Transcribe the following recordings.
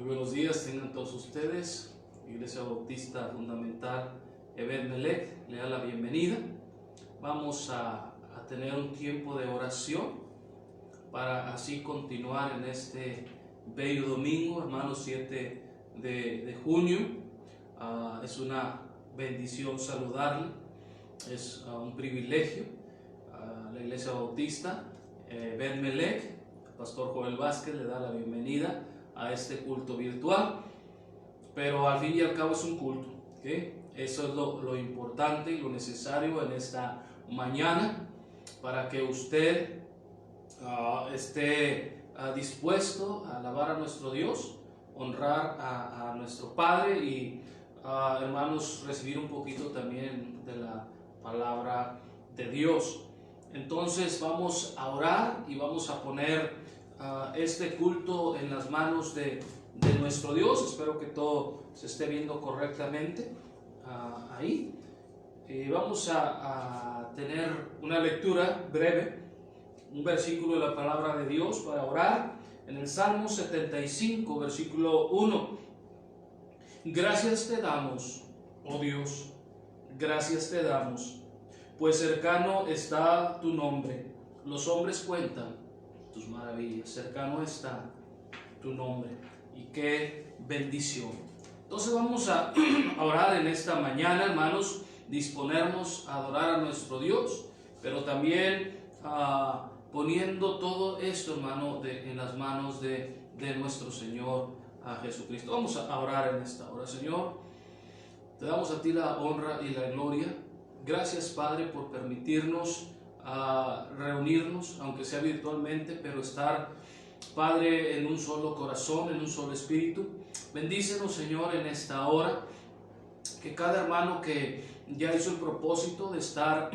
Muy buenos días, tengan todos ustedes. Iglesia Bautista Fundamental Ebed Melech le da la bienvenida. Vamos a tener un tiempo de oración para así continuar en este bello domingo, hermanos, 7 de junio. Es una bendición saludarle, es un privilegio. La Iglesia Bautista Ebed Melech, el pastor Joel Vázquez, le da la bienvenida a este culto virtual, pero al fin y al cabo es un culto, ¿okay? Eso es lo importante y lo necesario en esta mañana, para que usted esté dispuesto a alabar a nuestro Dios, honrar a nuestro Padre y hermanos, recibir un poquito también de la palabra de Dios. Entonces vamos a orar y vamos a poner este culto en las manos de nuestro Dios. Espero que todo se esté viendo correctamente ahí. Vamos a tener una lectura breve, un versículo de la palabra de Dios para orar en el Salmo 75, versículo 1. Gracias te damos, oh Dios, gracias te damos, pues cercano está tu nombre. Los hombres cuentan tus maravillas, cercano está tu nombre, y qué bendición. Entonces vamos a orar en esta mañana, hermanos, disponernos a adorar a nuestro Dios, pero también poniendo todo esto, hermano, en las manos de nuestro Señor Jesucristo. Vamos a orar en esta hora. Señor, te damos a ti la honra y la gloria. Gracias, Padre, por permitirnos reunirnos, aunque sea virtualmente, pero estar, Padre, en un solo corazón, en un solo espíritu. Bendícenos, Señor, en esta hora, que cada hermano que ya hizo el propósito de estar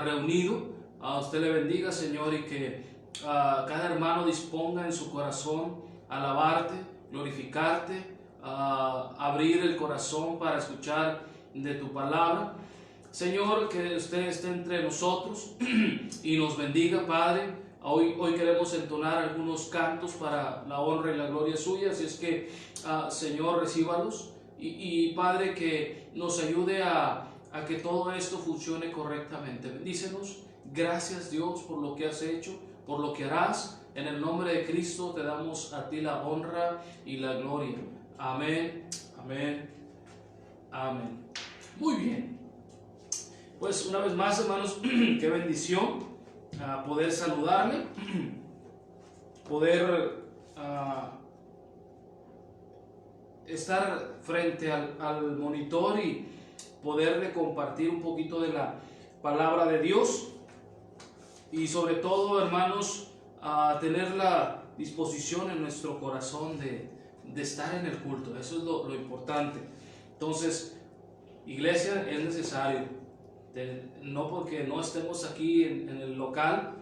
reunido, a usted le bendiga, Señor, y que cada hermano disponga en su corazón alabarte, glorificarte, abrir el corazón para escuchar de tu palabra. Señor, que usted esté entre nosotros y nos bendiga, Padre. Hoy queremos entonar algunos cantos para la honra y la gloria suya, así es que, Señor, recíbalos y Padre, que nos ayude a que todo esto funcione correctamente. Bendícenos. Gracias, Dios, por lo que has hecho, por lo que harás. En el nombre de Cristo te damos a ti la honra y la gloria. Amén, amén, amén. Muy bien. Pues una vez más, hermanos, qué bendición poder saludarle, poder estar frente al monitor y poderle compartir un poquito de la palabra de Dios, y sobre todo, hermanos, tener la disposición en nuestro corazón de estar en el culto. Eso es lo importante. Entonces, iglesia, es necesario. No porque no estemos aquí en el local,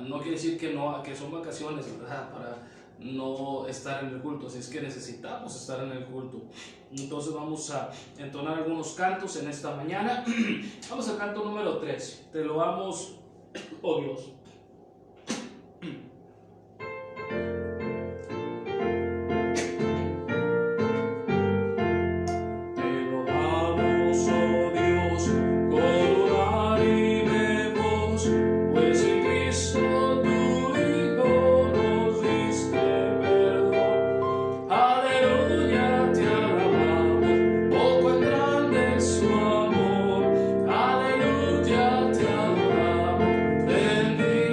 no quiere decir que son vacaciones, ¿verdad?, para no estar en el culto. Así es que necesitamos estar en el culto. Entonces vamos a entonar algunos cantos en esta mañana. Vamos al canto número 3. Te lo damos, oh Dios. Aleluya, te alabamos, bendito.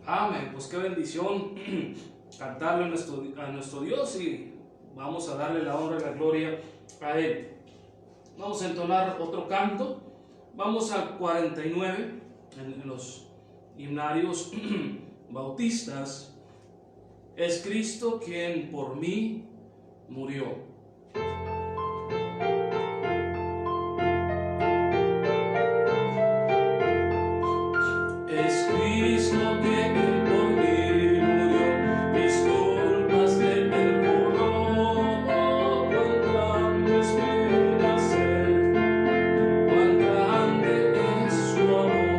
Amén. Pues qué bendición cantarle a nuestro Dios, y vamos a darle la honra y la gloria a Él. Vamos a entonar otro canto. Vamos al 49 en los himnarios bautistas. Es Cristo quien por mí murió. Es Cristo quien por mí murió, mis culpas de él borró. Cuán grande es mi nacer, cuán grande es su amor.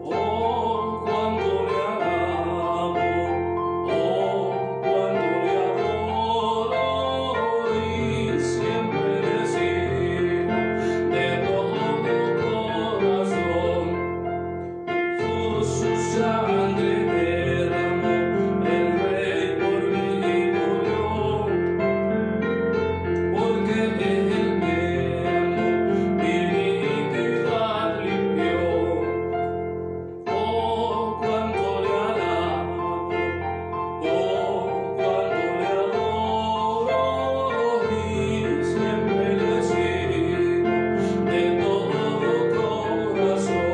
Oh, cuánto le alabo, oh, cuánto le adoro, y siempre le sirvo de todo corazón. Su sangre derramó, el Rey por mí murió, porque Él me amó, mi iniquidad limpió. Oh, cuánto le alabo, oh, cuánto le adoro, y siempre le sirvo de todo corazón.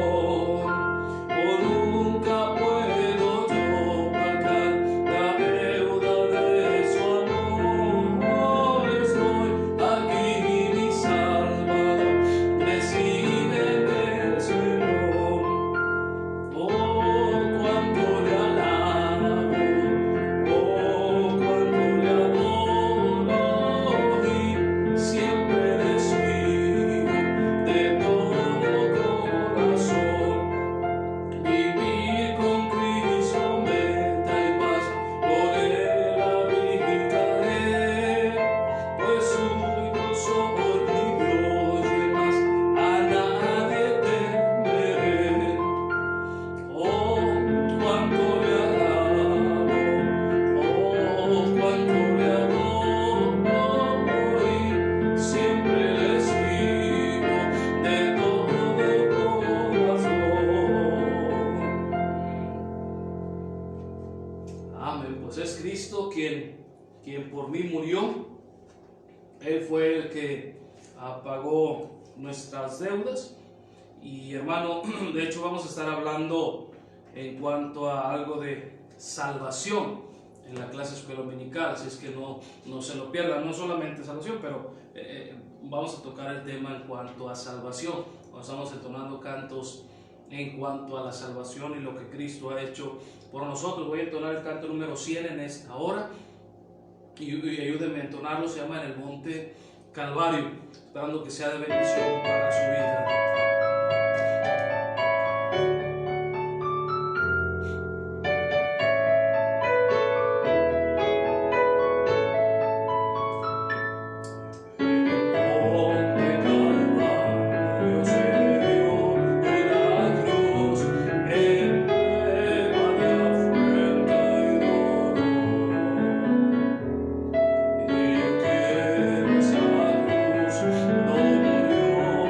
Oh, nunca puedo yo pagar la deuda de su amor. Estoy aquí, mi Salvador, recíbeme, Señor. Oh, cuánto le alabo, oh, cuánto le adoro, y siempre le sirvo de todo corazón. Vivir con Cristo me trae paz, por Él habitaré, pues suyo soy y Dios, y más a nadie temeré. Oh, cuánto le alabo, oh, cuánto le adoro, y siempre le sirvo de todo corazón. Amén. Pues es Cristo quien por mí murió. Él fue el que pagó nuestras deudas. Y hermano, de hecho vamos a estar hablando en cuanto a algo de salvación en la clase escuela dominical, así es que no se lo pierdan. No solamente salvación, pero vamos a tocar el tema en cuanto a salvación. Estamos entonando cantos en cuanto a la salvación y lo que Cristo ha hecho por nosotros. Voy a entonar el canto número 100 en esta hora, y ayúdenme a entonarlo. Se llama En el Monte Calvario, esperando que sea de bendición para su vida. Esa cruz no murió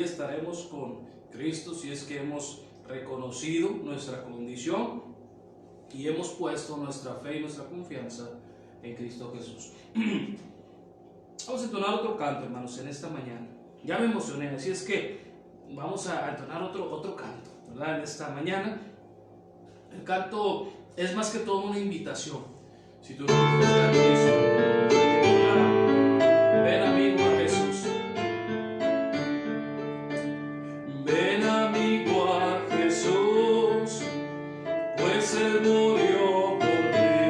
estaremos con Cristo si es que hemos reconocido nuestra condición y hemos puesto nuestra fe y nuestra confianza en Cristo Jesús. Vamos a entonar otro canto, hermanos, en esta mañana. Ya me emocioné, así es que vamos a entonar otro canto, ¿verdad? En esta mañana. El canto es más que todo una invitación. Si tú no estás a Cristo, ven amigo a Jesús. Ven amigo a Jesús, pues Él murió por ti.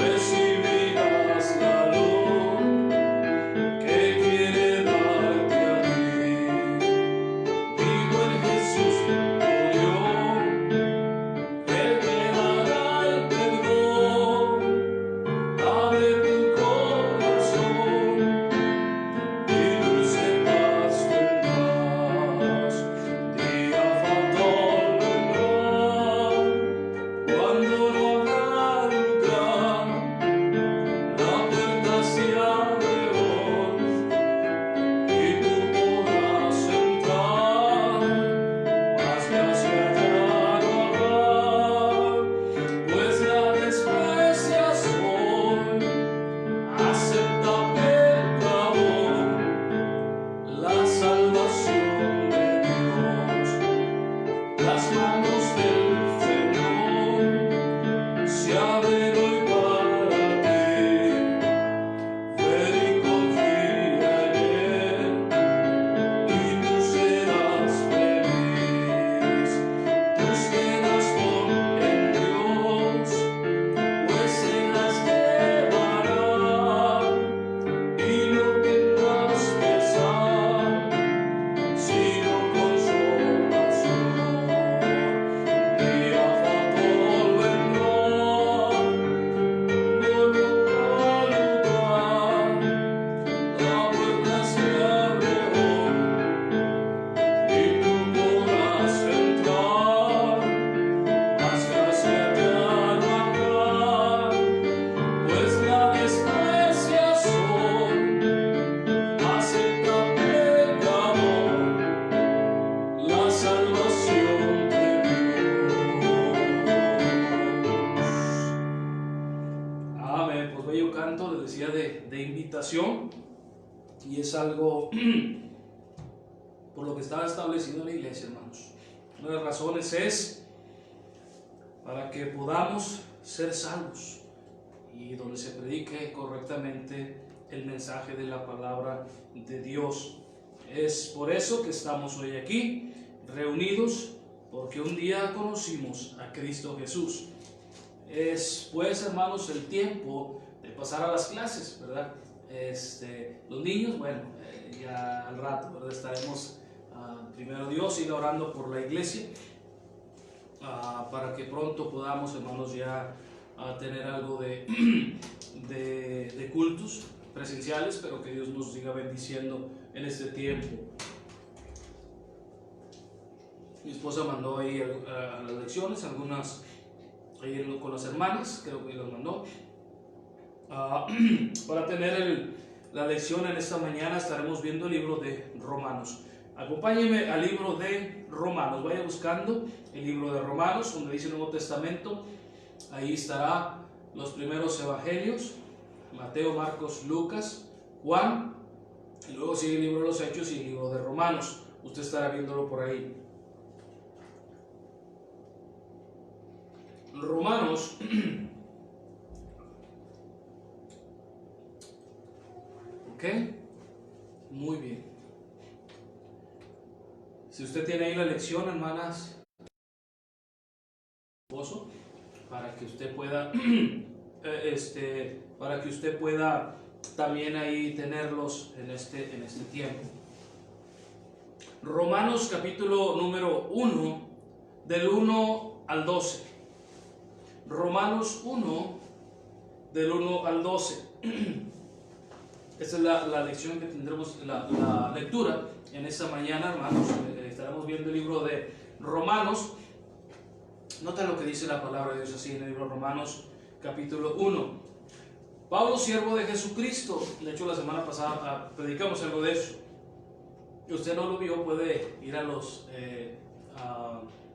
Recibirás la luz que quiere darte a ti. Vivo en Jesús, tu Dios, Él te dará el perdón. Abre tu corazón y dulce paz tendrás. Día fatal vendrá cuando no habrá lugar. La puerta se abre hoy y tú podrás entrar. Mas gracia ya no habrá, pues la desprecias hoy. Acepta pecador la salvación de Dios. Las manos del Señor se abren hoy para ti. Ven y confía en Él y tú serás feliz. Tus penas pon en Dios, pues Él las llevará. Y no tendrás pesar, sino consolación. Día fatal vendrá, no habrá lugar. La puerta se abre hoy y tú podrás entrar. Mas gracia ya no habrá, pues la desprecias hoy. Acepta pecador la salvación de Dios. Amén. Pues bello canto, les decía, de invitación, y es algo por lo que estaba establecido en la iglesia, hermanos. Una de las razones es para que podamos ser salvos y donde se predique correctamente el mensaje de la palabra de Dios. Es por eso que estamos hoy aquí reunidos, porque un día conocimos a Cristo Jesús. Es pues, hermanos, el tiempo de pasar a las clases, ¿verdad? Los niños, bueno, ya al rato, ¿verdad? Estaremos, primero Dios, ir orando por la iglesia, para que pronto podamos, hermanos, ya tener algo de cultos presenciales, pero que Dios nos siga bendiciendo en este tiempo. Mi esposa mandó ahí a las lecciones, algunas ahí con las hermanas, creo que las mandó. Para tener la lección en esta mañana estaremos viendo el libro de Romanos. Acompáñenme al libro de Romanos, vaya buscando el libro de Romanos, donde dice el Nuevo Testamento. Ahí estará los primeros evangelios, Mateo, Marcos, Lucas, Juan, y luego sigue el libro de los Hechos y el libro de Romanos. Usted estará viéndolo por ahí. Romanos ok, muy bien. Si usted tiene ahí la lección, hermanas, para que usted pueda para que usted pueda también ahí tenerlos en este tiempo. Romanos capítulo número 1, del 1 al 12. Romanos 1, del 1 al 12. Esta es la lección que tendremos, la lectura en esta mañana, hermanos. Estaremos viendo el libro de Romanos. Nota lo que dice la palabra de Dios así en el libro de Romanos, capítulo 1. Pablo, siervo de Jesucristo. De hecho, la semana pasada predicamos algo de eso. usted no lo vio, puede ir a los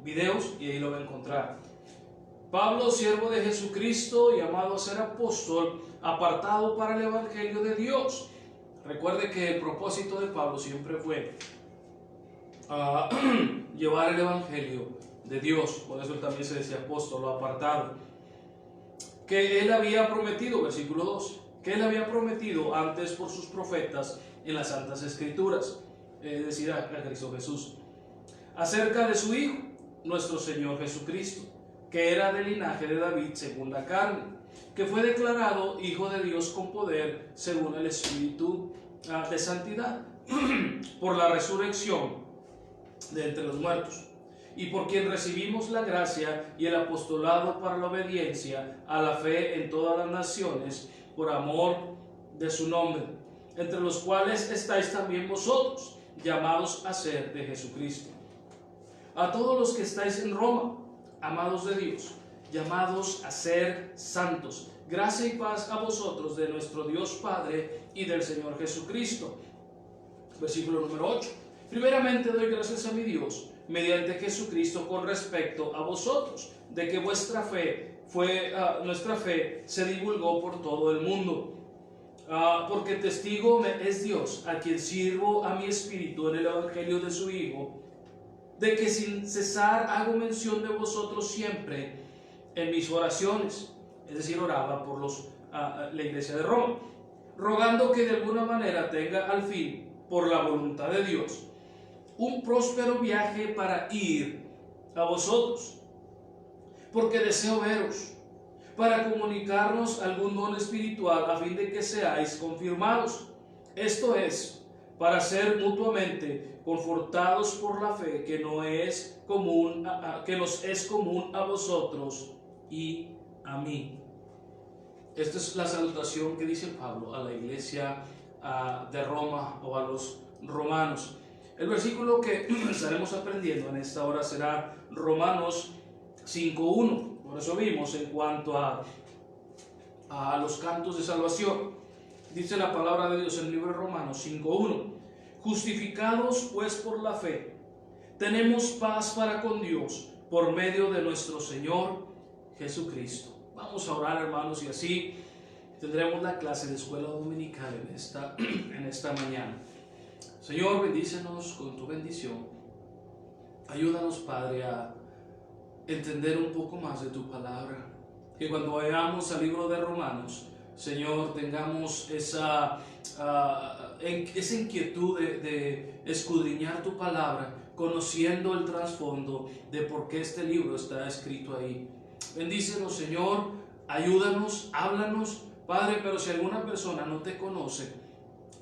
videos y ahí lo va a encontrar. Pablo, siervo de Jesucristo, llamado a ser apóstol, apartado para el evangelio de Dios. Recuerde que el propósito de Pablo siempre fue llevar el evangelio de Dios. Por eso él también se decía apóstol o apartado. Que él había prometido, versículo 12, que él había prometido antes por sus profetas en las Santas Escrituras, es decir, a Cristo Jesús, acerca de su Hijo, nuestro Señor Jesucristo, que era del linaje de David según la carne, que fue declarado Hijo de Dios con poder según el Espíritu de santidad, por la resurrección de entre los muertos, y por quien recibimos la gracia y el apostolado para la obediencia a la fe en todas las naciones, por amor de su nombre, entre los cuales estáis también vosotros, llamados a ser de Jesucristo. A todos los que estáis en Roma, amados de Dios, llamados a ser santos, gracia y paz a vosotros de nuestro Dios Padre y del Señor Jesucristo. Versículo número 8. Primeramente doy gracias a mi Dios, mediante Jesucristo, con respecto a vosotros, de que nuestra fe se divulgó por todo el mundo. Porque testigo me es Dios, a quien sirvo a mi espíritu en el evangelio de su Hijo, de que sin cesar hago mención de vosotros siempre en mis oraciones. Es decir, oraba por la iglesia de Roma, rogando que de alguna manera tenga al fin, por la voluntad de Dios, un próspero viaje para ir a vosotros, porque deseo veros, para comunicarnos algún don espiritual, a fin de que seáis confirmados. Esto es, para ser mutuamente confortados por la fe que nos es común a vosotros y a mí. Esta es la salutación que dice Pablo a la iglesia de Roma, o a los romanos. El versículo que estaremos aprendiendo en esta hora será Romanos 5:1. Por eso vimos en cuanto a los cantos de salvación. Dice la palabra de Dios en el libro de Romanos 5:1. Justificados pues por la fe, tenemos paz para con Dios por medio de nuestro Señor Jesucristo. Vamos a orar, hermanos, y así tendremos la clase de escuela dominical en esta mañana. Señor, bendícenos con tu bendición. Ayúdanos, Padre, a entender un poco más de tu palabra. Que cuando vayamos al libro de Romanos, Señor, tengamos esa inquietud de escudriñar tu palabra, conociendo el trasfondo de por qué este libro está escrito ahí. Bendícenos, Señor, ayúdanos, háblanos, Padre, pero si alguna persona no te conoce,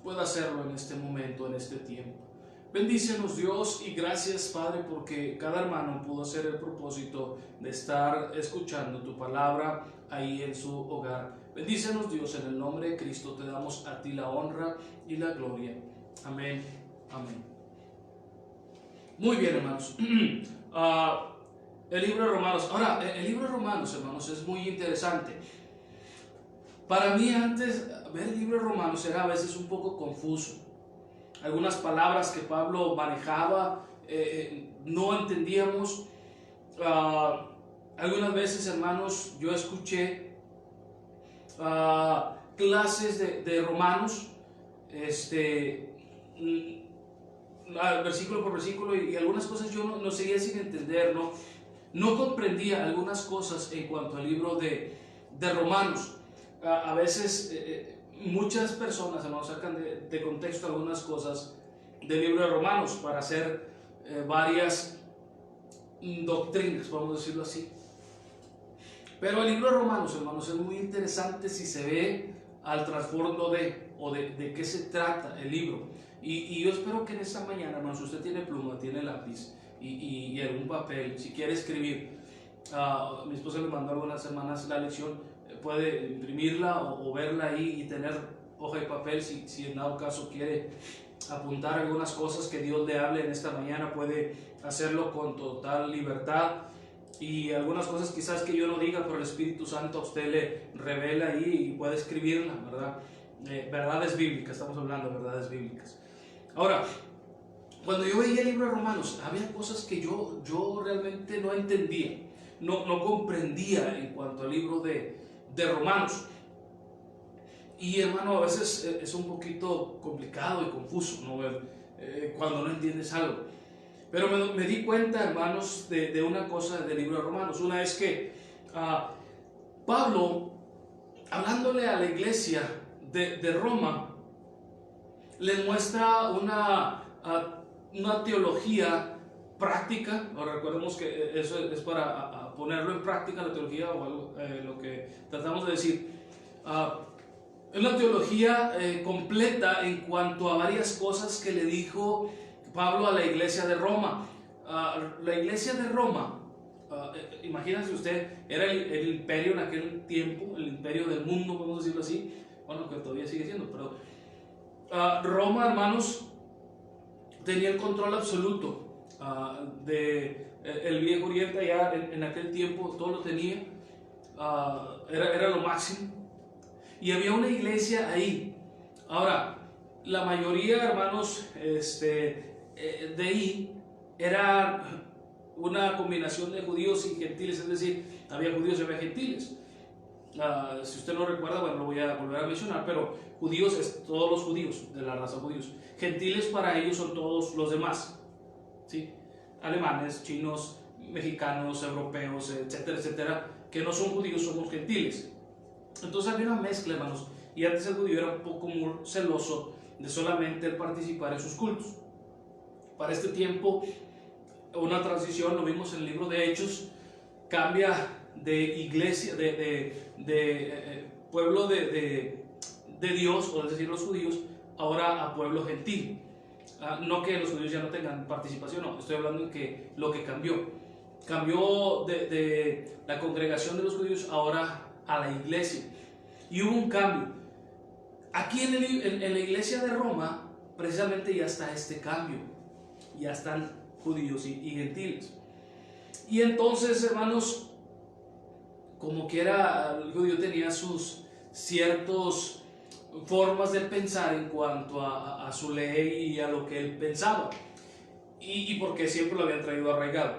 pueda hacerlo en este momento, en este tiempo. Bendícenos, Dios, y gracias, Padre, porque cada hermano pudo hacer el propósito de estar escuchando tu palabra ahí en su hogar. Bendícenos, Dios, en el nombre de Cristo te damos a ti la honra y la gloria. Amén, amén. Muy bien, hermanos. El libro de Romanos. Ahora, el libro de Romanos, hermanos, es muy interesante. Para mí, antes, ver el libro de Romanos era a veces un poco confuso. Algunas palabras que Pablo manejaba no entendíamos. Algunas veces, hermanos, yo escuché clases de Romanos, versículo por versículo, y algunas cosas yo no seguía sin entender, no comprendía algunas cosas en cuanto al libro de Romanos. A veces muchas personas, hermanos, sacan de contexto algunas cosas del libro de Romanos para hacer varias doctrinas, vamos a decirlo así. Pero el libro de Romanos, hermanos, es muy interesante si se ve al trasfondo de qué se trata el libro. Y yo espero que en esta mañana, hermanos, usted tiene pluma, tiene lápiz y algún papel, si quiere escribir. Mi esposa me mandó algunas semanas la lección, puede imprimirla o verla ahí y tener hoja y papel si en dado caso quiere apuntar algunas cosas que Dios le hable en esta mañana, puede hacerlo con total libertad. Y algunas cosas quizás que yo no diga, pero el Espíritu Santo a usted le revela ahí y puede escribirla, ¿verdad? Verdades bíblicas, estamos hablando de verdades bíblicas. Ahora, cuando yo veía el libro de Romanos, había cosas que yo realmente no entendía, no comprendía en cuanto al libro de Romanos. Y hermano, a veces es un poquito complicado y confuso, ¿no? Cuando no entiendes algo. Pero me di cuenta, hermanos, de una cosa del libro de Romanos. Una es que Pablo, hablándole a la iglesia de Roma, les muestra una teología práctica. Ahora recordemos que eso es para ponerlo en práctica, la teología, o algo, lo que tratamos de decir. Es una teología completa en cuanto a varias cosas que le dijo Pablo a la iglesia de Roma. La iglesia de Roma, imagínense usted, era el imperio en aquel tiempo, el imperio del mundo, podemos decirlo así. Bueno, que todavía sigue siendo, pero Roma, hermanos, tenía el control absoluto del Viejo Oriente. Allá en aquel tiempo todo lo tenía, era lo máximo. Y había una iglesia ahí. Ahora, la mayoría, hermanos, de ahí era una combinación de judíos y gentiles, es decir, había judíos y había gentiles. Si usted no recuerda, bueno, lo voy a volver a mencionar, pero judíos es todos los judíos, de la raza judíos. Gentiles para ellos son todos los demás, ¿sí? Alemanes, chinos, mexicanos, europeos, etcétera, etcétera, que no son judíos, somos gentiles. Entonces había una mezcla, hermanos, y antes el judío era un poco muy celoso de solamente participar en sus cultos. Para este tiempo, una transición, lo vimos en el libro de Hechos, cambia de iglesia, de pueblo de Dios, o es decir, los judíos, ahora a pueblo gentil. No que los judíos ya no tengan participación, no, estoy hablando de que lo que cambió de la congregación de los judíos ahora a la iglesia, y hubo un cambio. Aquí en la iglesia de Roma precisamente ya está este cambio, ya están judíos y gentiles. Y entonces, hermanos, como quiera, el judío tenía sus ciertas formas de pensar en cuanto a su ley y a lo que él pensaba, y porque siempre lo habían traído arraigado,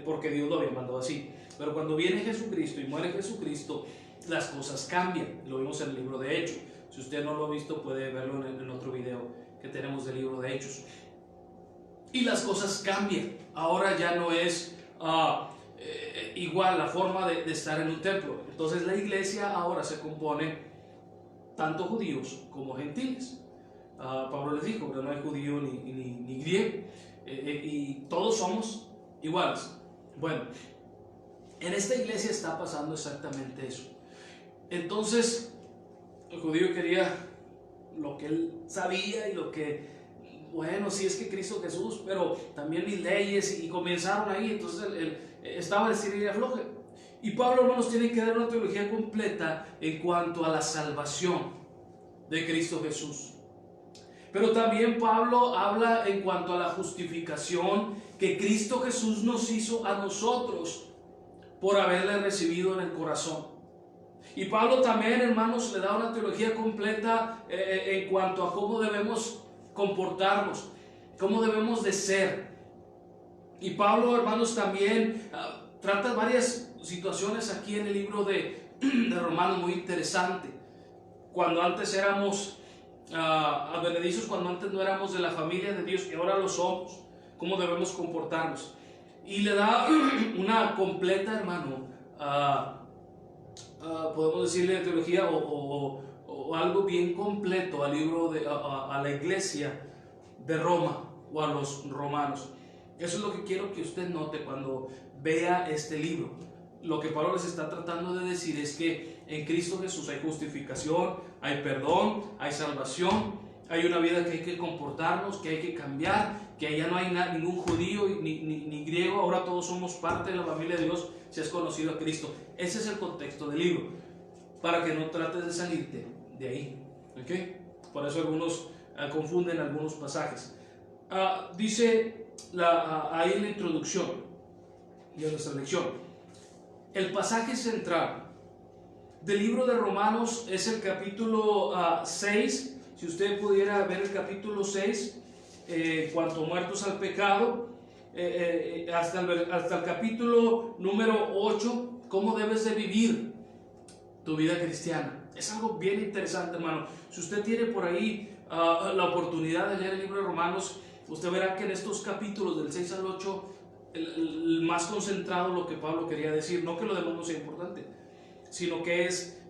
porque Dios lo había mandado así. Pero cuando viene Jesucristo y muere Jesucristo, las cosas cambian. Lo vimos en el libro de Hechos. Si usted no lo ha visto, puede verlo en otro video que tenemos del libro de Hechos. Y las cosas cambian. Ahora ya no es igual la forma de estar en un templo. Entonces la iglesia ahora se compone tanto judíos como gentiles. Pablo les dijo que no hay judío ni griego, y todos somos iguales. Bueno, en esta iglesia está pasando exactamente eso. Entonces, el judío quería lo que él sabía y lo que, bueno, sí es que Cristo Jesús, pero también mis leyes, y comenzaron ahí. Entonces él estaba en estira y afloje. Y Pablo, hermanos, tiene que dar una teología completa en cuanto a la salvación de Cristo Jesús. Pero también Pablo habla en cuanto a la justificación que Cristo Jesús nos hizo a nosotros por haberle recibido en el corazón. Y Pablo también, hermanos, le da una teología completa en cuanto a cómo debemos comportarnos, cómo debemos de ser. Y Pablo, hermanos, también trata varias situaciones aquí en el libro de Romanos muy interesante. Cuando antes éramos advenedizos, cuando antes no éramos de la familia de Dios y ahora lo somos, cómo debemos comportarnos. Y le da una completa, hermano, podemos decirle teología o algo bien completo al libro a la iglesia de Roma o a los romanos. Eso es lo que quiero que usted note cuando vea este libro. Lo que Pablo les está tratando de decir es que en Cristo Jesús hay justificación, hay perdón, hay salvación, hay una vida que hay que comportarnos, que hay que cambiar, que allá no hay ningún judío ni griego, ahora todos somos parte de la familia de Dios si has conocido a Cristo. Ese es el contexto del libro, para que no trates de salirte de ahí, ¿okay? Por eso algunos confunden algunos pasajes. Dice ahí en la introducción de nuestra lección, el pasaje central del libro de Romanos es el capítulo 6. Si usted pudiera ver el capítulo 6, cuanto muertos al pecado, hasta el capítulo número 8, cómo debes de vivir tu vida cristiana. Es algo bien interesante, hermano. Si usted tiene por ahí la oportunidad de leer el libro de Romanos, usted verá que en estos capítulos del 6 al 8, el más concentrado lo que Pablo quería decir, no que lo demás no sea importante, sino que es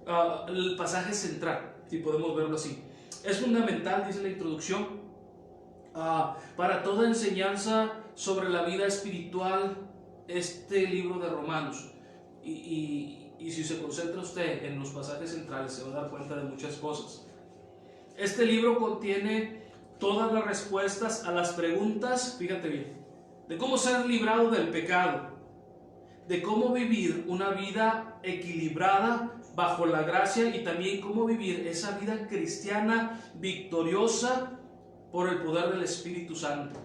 el pasaje central, si podemos verlo así. Es fundamental, dice la introducción, para toda enseñanza sobre la vida espiritual, este libro de Romanos. Y si se concentra usted en los pasajes centrales, se va a dar cuenta de muchas cosas. Este libro contiene todas las respuestas a las preguntas, fíjate bien, de cómo ser librado del pecado, de cómo vivir una vida equilibrada bajo la gracia y también cómo vivir esa vida cristiana victoriosa por el poder del Espíritu Santo.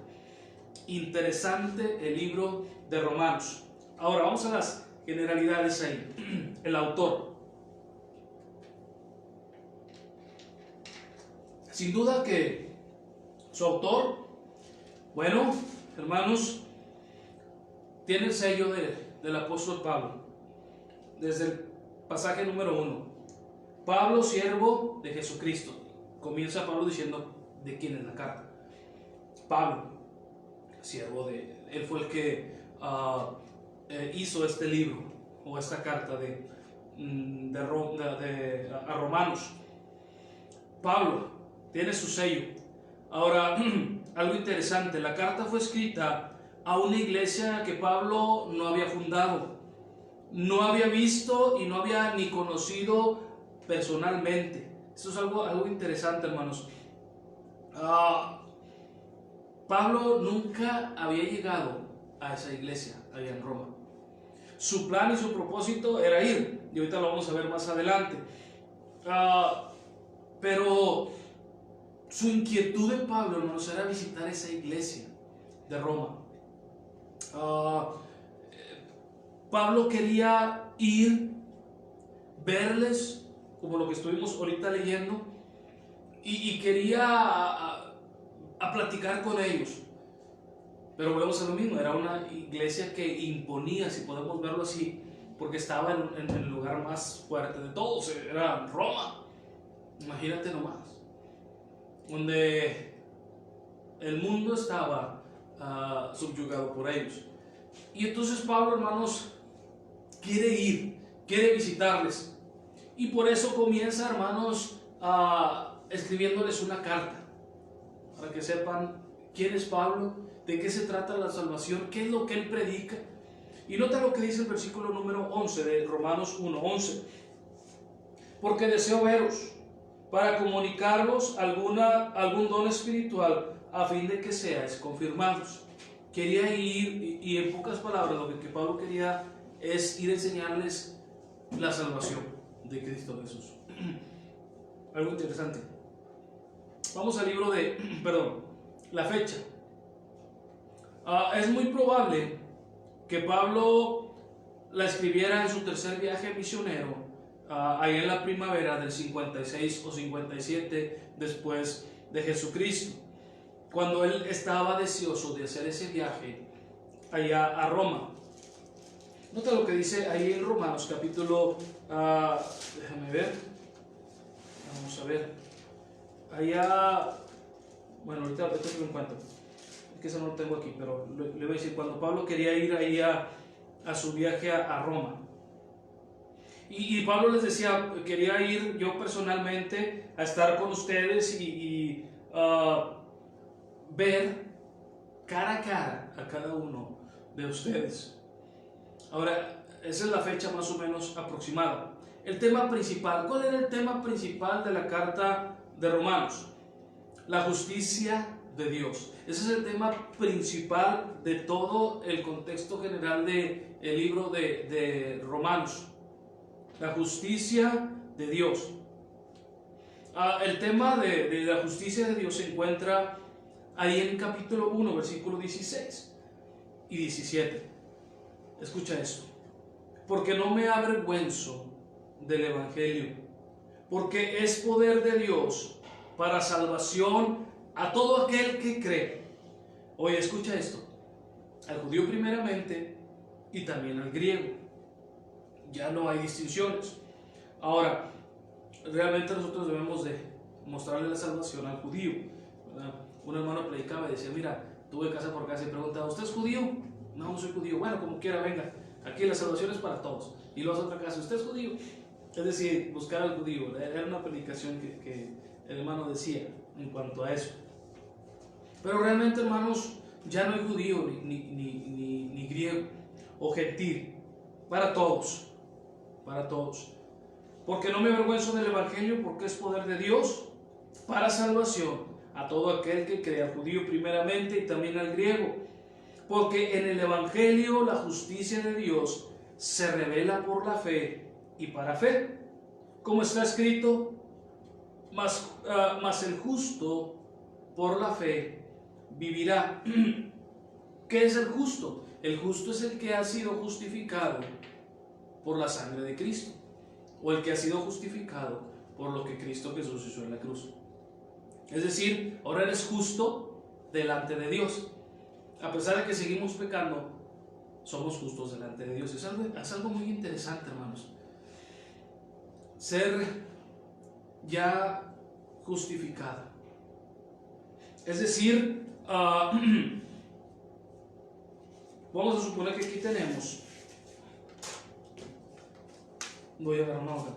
Interesante el libro de Romanos. Ahora vamos a las generalidades ahí. El autor. Sin duda que su autor, bueno, hermanos, tiene el sello del apóstol Pablo. Desde el pasaje número 1. Pablo, siervo de Jesucristo. Comienza Pablo diciendo de quién es la carta. Pablo, siervo de... Él fue el que hizo este libro o esta carta a Romanos. Pablo tiene su sello. Ahora, algo interesante, la carta fue escrita a una iglesia que Pablo no había fundado, no había visto y no había ni conocido personalmente. Esto es algo interesante, hermanos. Pablo nunca había llegado a esa iglesia allá en Roma. Su plan y su propósito era ir, y ahorita lo vamos a ver más adelante. Pero su inquietud de Pablo, hermanos, era visitar esa iglesia de Roma. Pablo quería ir, verles, como lo que estuvimos ahorita leyendo, y quería a platicar con ellos. Pero volvemos a lo mismo, era una iglesia que imponía, si podemos verlo así, porque estaba en el lugar más fuerte de todos, era Roma. Imagínate nomás, donde el mundo estaba subyugado por ellos. Y entonces Pablo, hermanos, quiere ir, quiere visitarles, y por eso comienza, hermanos, escribiéndoles una carta, para que sepan quién es Pablo, de qué se trata la salvación, qué es lo que él predica. Y nota lo que dice el versículo número 11 de Romanos 1:11. Porque deseo veros, para comunicaros algún don espiritual, a fin de que seáis confirmados. Quería ir, y en pocas palabras, lo que Pablo quería es ir a enseñarles la salvación de Cristo Jesús. Algo interesante. Vamos al libro la fecha. Es muy probable que Pablo la escribiera en su tercer viaje misionero, ahí en la primavera del 56 o 57 después de Jesucristo, cuando él estaba deseoso de hacer ese viaje allá a Roma. Nota lo que dice ahí en Romanos capítulo, déjame ver, vamos a ver, allá, bueno, ahorita lo encuentro, que eso no lo tengo aquí, pero le voy a decir, cuando Pablo quería ir ahí a su viaje a Roma, y Pablo les decía, quería ir yo personalmente a estar con ustedes y ver cara a cara a cada uno de ustedes. Ahora, esa es la fecha más o menos aproximada. El tema principal, ¿cuál era el tema principal de la carta de Romanos? La justicia de Dios. Ese es el tema principal de todo el contexto general del libro de Romanos. La justicia de Dios. El tema de la justicia de Dios se encuentra ahí en capítulo 1, versículo 16 y 17. Escucha esto. Porque no me avergüenzo del Evangelio, porque es poder de Dios para salvación a todo aquel que cree, Oye, escucha esto, al judío primeramente y también al griego. Ya no hay distinciones. Ahora, realmente nosotros debemos de mostrarle la salvación al judío, ¿verdad? Un hermano predicaba y decía, mira, tuve casa por casa y preguntaba, ¿usted es judío? No, no soy judío. Bueno, como quiera, venga, aquí la salvación es para todos. Y luego a otra casa, ¿usted es judío? Es decir, buscar al judío. Era una predicación que el hermano decía en cuanto a eso. Pero realmente, hermanos, ya no hay judío ni griego o gentil, para todos, para todos. Porque no me avergüenzo del evangelio, porque es poder de Dios para salvación a todo aquel que cree, al judío primeramente y también al griego. Porque en el evangelio la justicia de Dios se revela por la fe y para fe. Como está escrito, mas el justo por la fe vivirá. ¿Qué es el justo? El justo es el que ha sido justificado por la sangre de Cristo, o el que ha sido justificado por lo que Cristo Jesús hizo en la cruz. Es decir, ahora eres justo delante de Dios. A pesar de que seguimos pecando, somos justos delante de Dios. Es algo muy interesante, hermanos. Ser ya justificado. Es decir, vamos a suponer que aquí tenemos, voy a agarrar una hoja,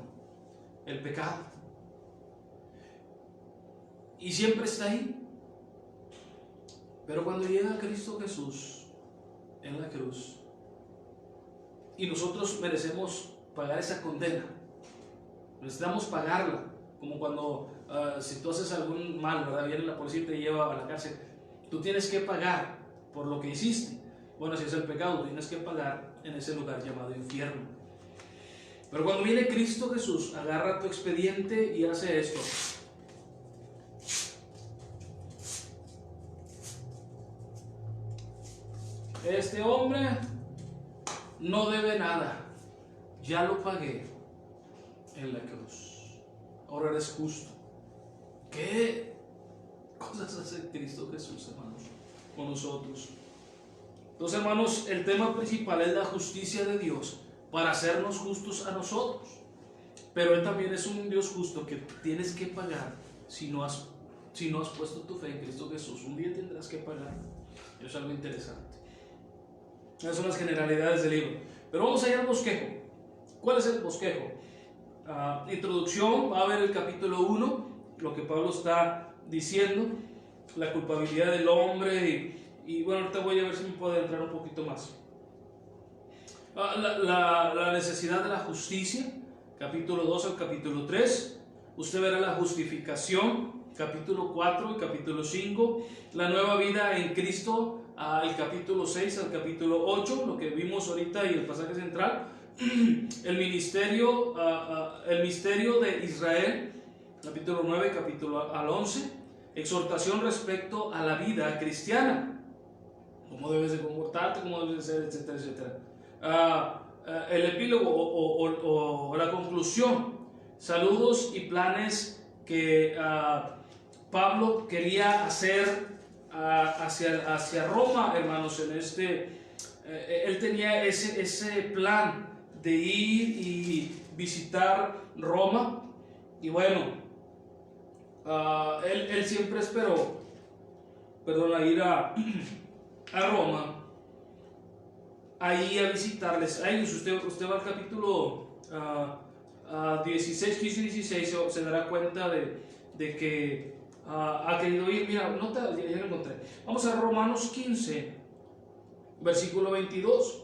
el pecado. Y siempre está ahí. Pero cuando llega Cristo Jesús en la cruz y nosotros merecemos pagar esa condena, necesitamos pagarla, como cuando si tú haces algún mal, ¿verdad? Viene la policía y te lleva a la cárcel, tú tienes que pagar por lo que hiciste. Bueno, si es el pecado, tienes que pagar en ese lugar llamado infierno. Pero cuando viene Cristo Jesús, agarra tu expediente y hace esto. Este hombre no debe nada, ya lo pagué en la cruz, ahora eres justo. ¿Qué cosas hace Cristo Jesús, hermanos, con nosotros? Entonces, hermanos, el tema principal es la justicia de Dios para hacernos justos a nosotros. Pero Él también es un Dios justo que tienes que pagar si no has puesto tu fe en Cristo Jesús. Un día tendrás que pagar. Eso es algo interesante. Esas son las generalidades del libro. Pero vamos a ir al bosquejo. ¿Cuál es el bosquejo? Introducción, va a ver el capítulo 1, lo que Pablo está diciendo, la culpabilidad del hombre y bueno, ahorita voy a ver si me puedo entrar un poquito más. La necesidad de la justicia, capítulo 2 al capítulo 3. Usted verá la justificación, capítulo 4 y capítulo 5. La nueva vida en Cristo, el capítulo 6 al capítulo 8, lo que vimos ahorita y el pasaje central. El misterio de Israel, capítulo 9, capítulo al 11. Exhortación respecto a la vida cristiana, cómo debes de comportarte, cómo debes de ser, etcétera, etcétera. El epílogo o la conclusión, saludos y planes que Pablo quería hacer hacia Roma, hermanos. Él tenía ese plan de ir y visitar Roma, y bueno, él siempre esperó, ir a Roma, ahí a visitarles a ellos. Usted va al capítulo 16, 15 y 16, se dará cuenta de que ha querido ir. Mira, nota, ya lo encontré. Vamos a Romanos 15, versículo 22.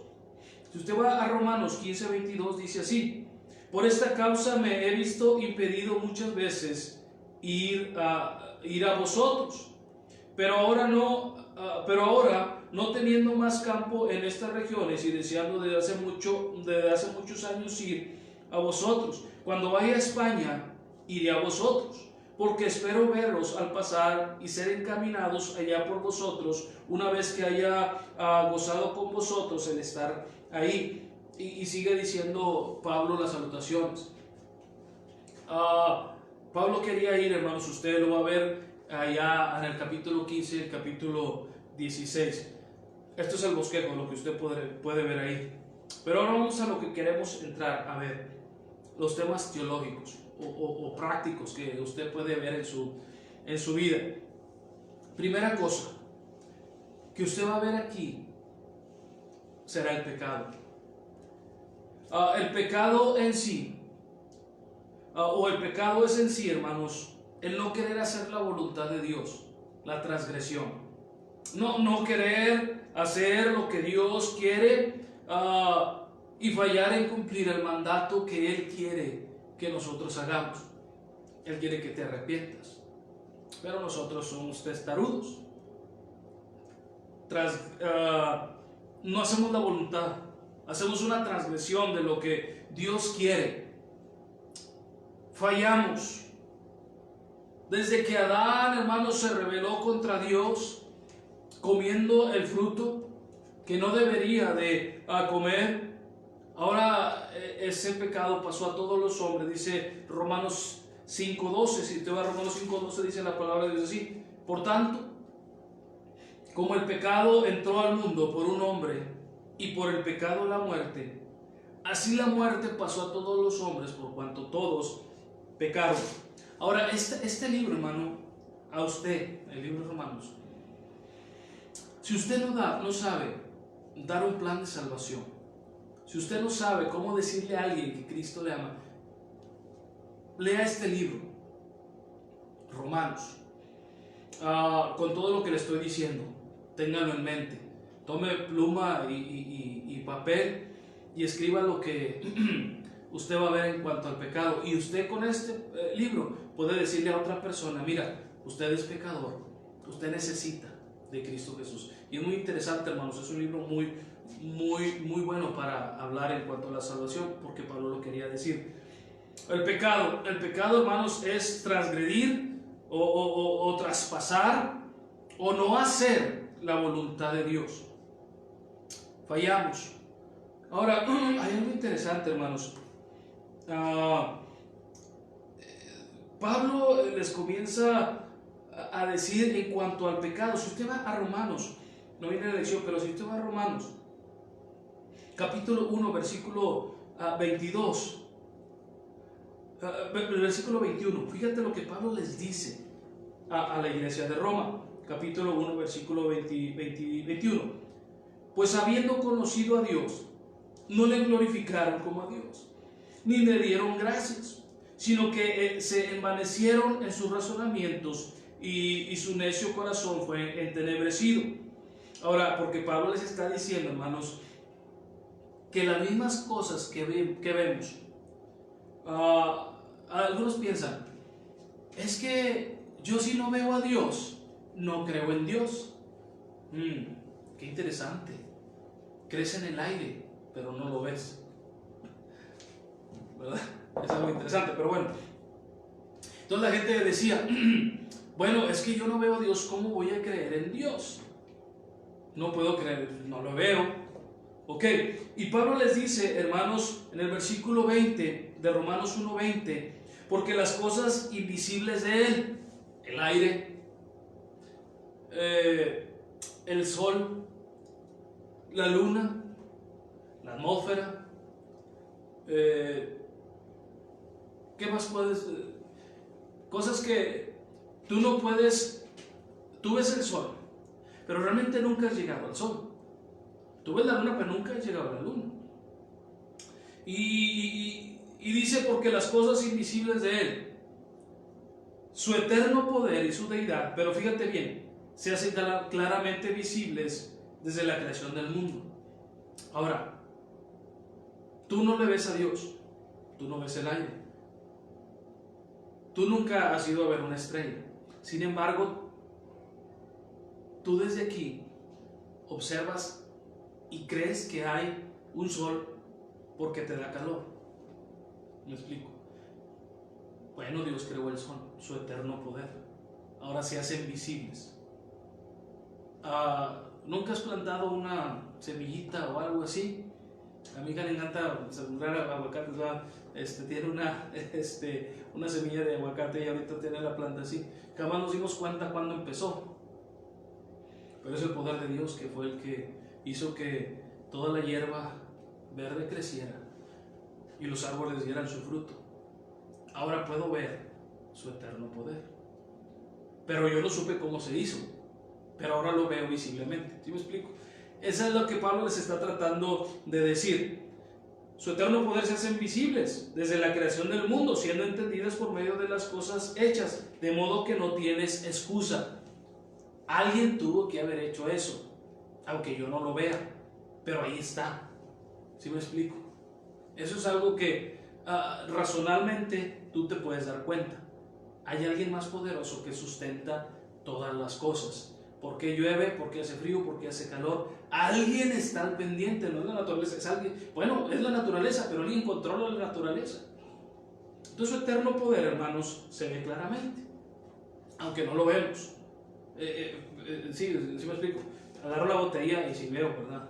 Si usted va a Romanos 15, 22, dice así: por esta causa me he visto impedido muchas veces ir a vosotros, pero ahora no teniendo más campo en estas regiones y deseando desde hace muchos años ir a vosotros. Cuando vaya a España, iré a vosotros, porque espero verlos al pasar y ser encaminados allá por vosotros, una vez que haya gozado con vosotros el estar ahí. Y sigue diciendo Pablo las salutaciones. Pablo quería ir, hermanos, usted lo va a ver allá en el capítulo 15 y el capítulo 16. Esto es el bosquejo, lo que usted puede ver ahí. Pero ahora vamos a lo que queremos entrar, a ver, los temas teológicos o prácticos que usted puede ver en su vida. Primera cosa que usted va a ver aquí será el pecado. El pecado en sí, o el pecado es en sí, hermanos, el no querer hacer la voluntad de Dios, la transgresión. No querer hacer lo que Dios quiere y fallar en cumplir el mandato que Él quiere que nosotros hagamos. Él quiere que te arrepientas, pero nosotros somos testarudos. No hacemos la voluntad, hacemos una transgresión de lo que Dios quiere. Fallamos. Desde que Adán, hermanos, se rebeló contra Dios, comiendo el fruto que no debería de comer, ahora ese pecado pasó a todos los hombres. Dice Romanos 5:12, si te vas a Romanos 5:12, dice la palabra de Dios así: por tanto, como el pecado entró al mundo por un hombre, y por el pecado la muerte, así la muerte pasó a todos los hombres, por cuanto todos pecaron. Ahora, este libro, hermano, a usted, el libro de Romanos, si usted no sabe dar un plan de salvación, si usted no sabe cómo decirle a alguien que Cristo le ama, lea este libro, Romanos, con todo lo que le estoy diciendo. Téngalo en mente, tome pluma y papel y escriba lo que usted va a ver en cuanto al pecado. Y usted con este libro puede decirle a otra persona: mira, usted es pecador, usted necesita de Cristo Jesús. Y es muy interesante, hermanos, es un libro muy bueno para hablar en cuanto a la salvación, porque Pablo lo quería decir. El pecado, hermanos, es transgredir o traspasar o no hacer la voluntad de Dios. Fallamos. Ahora, hay algo interesante, hermanos. Pablo les comienza a decir en cuanto al pecado. Si usted va a Romanos, no viene la lección, pero si usted va a Romanos, capítulo 1, versículo 22, versículo 21, fíjate lo que Pablo les dice a la iglesia de Roma. Capítulo 1, versículo 21. Pues habiendo conocido a Dios, no le glorificaron como a Dios, ni le dieron gracias, sino que se envanecieron en sus razonamientos y su necio corazón fue entenebrecido. Ahora, porque Pablo les está diciendo, hermanos, que las mismas cosas que vemos, algunos piensan: es que yo, si no veo a Dios, no creo en Dios. Qué interesante. Crees en el aire, pero no lo ves, ¿verdad? Es algo interesante, pero bueno. Entonces la gente decía: bueno, es que yo no veo a Dios, ¿cómo voy a creer en Dios? No puedo creer, no lo veo. Ok, y Pablo les dice, hermanos, en el versículo 20 de Romanos 1:20, porque las cosas invisibles de Él, el aire, el sol, la luna, la atmósfera, ¿qué más puedes? Cosas que tú no puedes. Tú ves el sol, pero realmente nunca has llegado al sol. Tú ves la luna, pero nunca has llegado a la luna. Y dice: porque las cosas invisibles de Él, su eterno poder y su deidad, pero fíjate bien, se hacen claramente visibles desde la creación del mundo. Ahora, tú no le ves a Dios, tú no ves el aire, tú nunca has ido a ver una estrella. Sin embargo, tú desde aquí observas y crees que hay un sol porque te da calor. ¿Me explico? Bueno, Dios creó el sol, su eterno poder. Ahora se hacen visibles. ¿Nunca has plantado una semillita o algo así? A mi hija le encanta sembrar aguacates, tiene una semilla de aguacate y ahorita tiene la planta así. Jamás nos dimos cuenta cuándo empezó. pero es el poder de Dios que fue el que hizo que toda la hierba verde creciera y los árboles dieran su fruto. Ahora puedo ver su eterno poder, pero yo no supe cómo se hizo, pero ahora lo veo visiblemente. ¿Sí me explico? Eso es lo que Pablo les está tratando de decir. Su eterno poder se hacen visibles desde la creación del mundo, siendo entendidas por medio de las cosas hechas, de modo que no tienes excusa. Alguien tuvo que haber hecho eso, aunque yo no lo vea, pero ahí está. ¿Sí me explico? Eso es algo que razonablemente tú te puedes dar cuenta. Hay alguien más poderoso que sustenta todas las cosas. ¿Por qué llueve? ¿Por qué hace frío? ¿Por qué hace calor? Alguien está al pendiente, no es la naturaleza, es alguien. Bueno, es la naturaleza, pero alguien controla la naturaleza. Entonces su eterno poder, hermanos, se ve claramente, aunque no lo vemos. Sí me explico. Agarro la botella y sí veo, ¿verdad?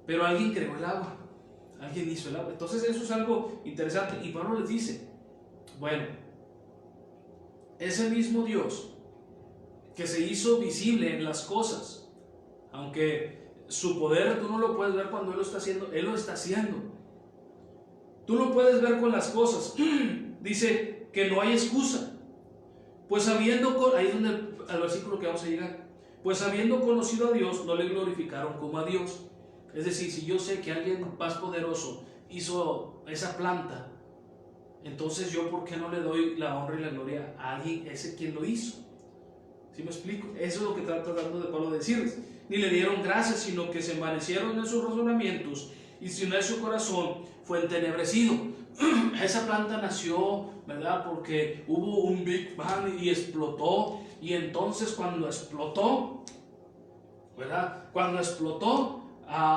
Pero alguien creó el agua, alguien hizo el agua. Entonces eso es algo interesante. Y Pablo les dice, bueno, ese mismo Dios que se hizo visible en las cosas, aunque su poder tú no lo puedes ver cuando Él lo está haciendo, Él lo está haciendo. Tú lo puedes ver con las cosas. Dice que no hay excusa. Pues ahí es donde al versículo que vamos a llegar. Pues habiendo conocido a Dios, no le glorificaron como a Dios. Es decir, si yo sé que alguien más poderoso hizo esa planta, entonces yo ¿por qué no le doy la honra y la gloria a alguien, ese quien lo hizo? ¿Sí me explico? Eso es lo que está tratando de Pablo decirles. Ni le dieron gracias, sino que se envanecieron en sus razonamientos y su necio corazón fue entenebrecido. Esa planta nació, ¿verdad? Porque hubo un Big Bang y explotó. Y entonces cuando explotó, ¿verdad? Cuando explotó,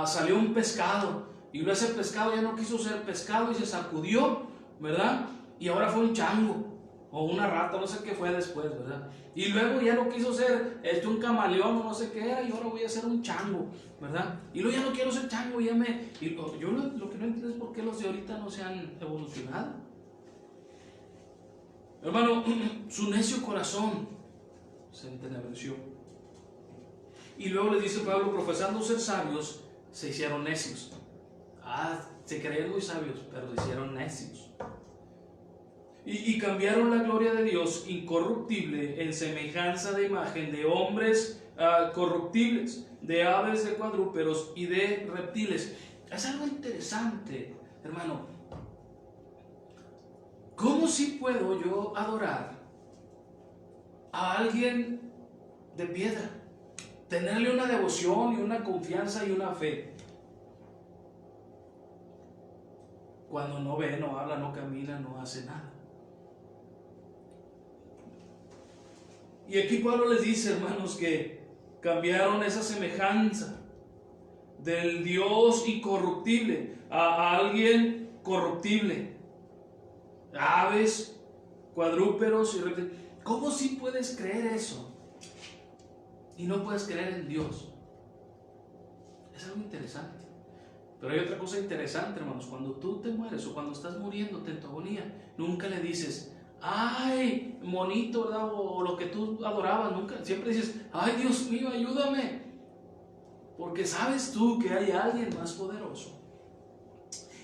salió un pescado. Y luego ese pescado ya no quiso ser pescado y se sacudió, ¿verdad? Y ahora fue un chango o una rata, no sé qué fue después, ¿verdad? Y luego ya no quiso ser un camaleón o no sé qué era, y ahora voy a ser un chango, ¿verdad? Y luego ya no quiero ser chango, yo lo que no entiendo es por qué los de ahorita no se han evolucionado. Hermano, su necio corazón se entenebreció. Y luego les dice Pablo, profesando ser sabios, se hicieron necios. Se creían muy sabios, pero se hicieron necios. Y cambiaron la gloria de Dios incorruptible en semejanza de imagen de hombres corruptibles, de aves, de cuadrúpedos y de reptiles. Es algo interesante, hermano. ¿Cómo si puedo yo adorar a alguien de piedra? Tenerle una devoción y una confianza y una fe, cuando no ve, no habla, no camina, no hace nada. Y aquí Pablo les dice, hermanos, que cambiaron esa semejanza del Dios incorruptible a alguien corruptible. Aves, cuadrúpedos y reptiles. ¿Cómo si puedes creer eso y no puedes creer en Dios? Es algo interesante. Pero hay otra cosa interesante, hermanos. Cuando tú te mueres o cuando estás muriéndote en tu agonía, nunca le dices, ay, monito, ¿verdad? O lo que tú adorabas, nunca. Siempre dices, ay, Dios mío, ayúdame. Porque sabes tú que hay alguien más poderoso.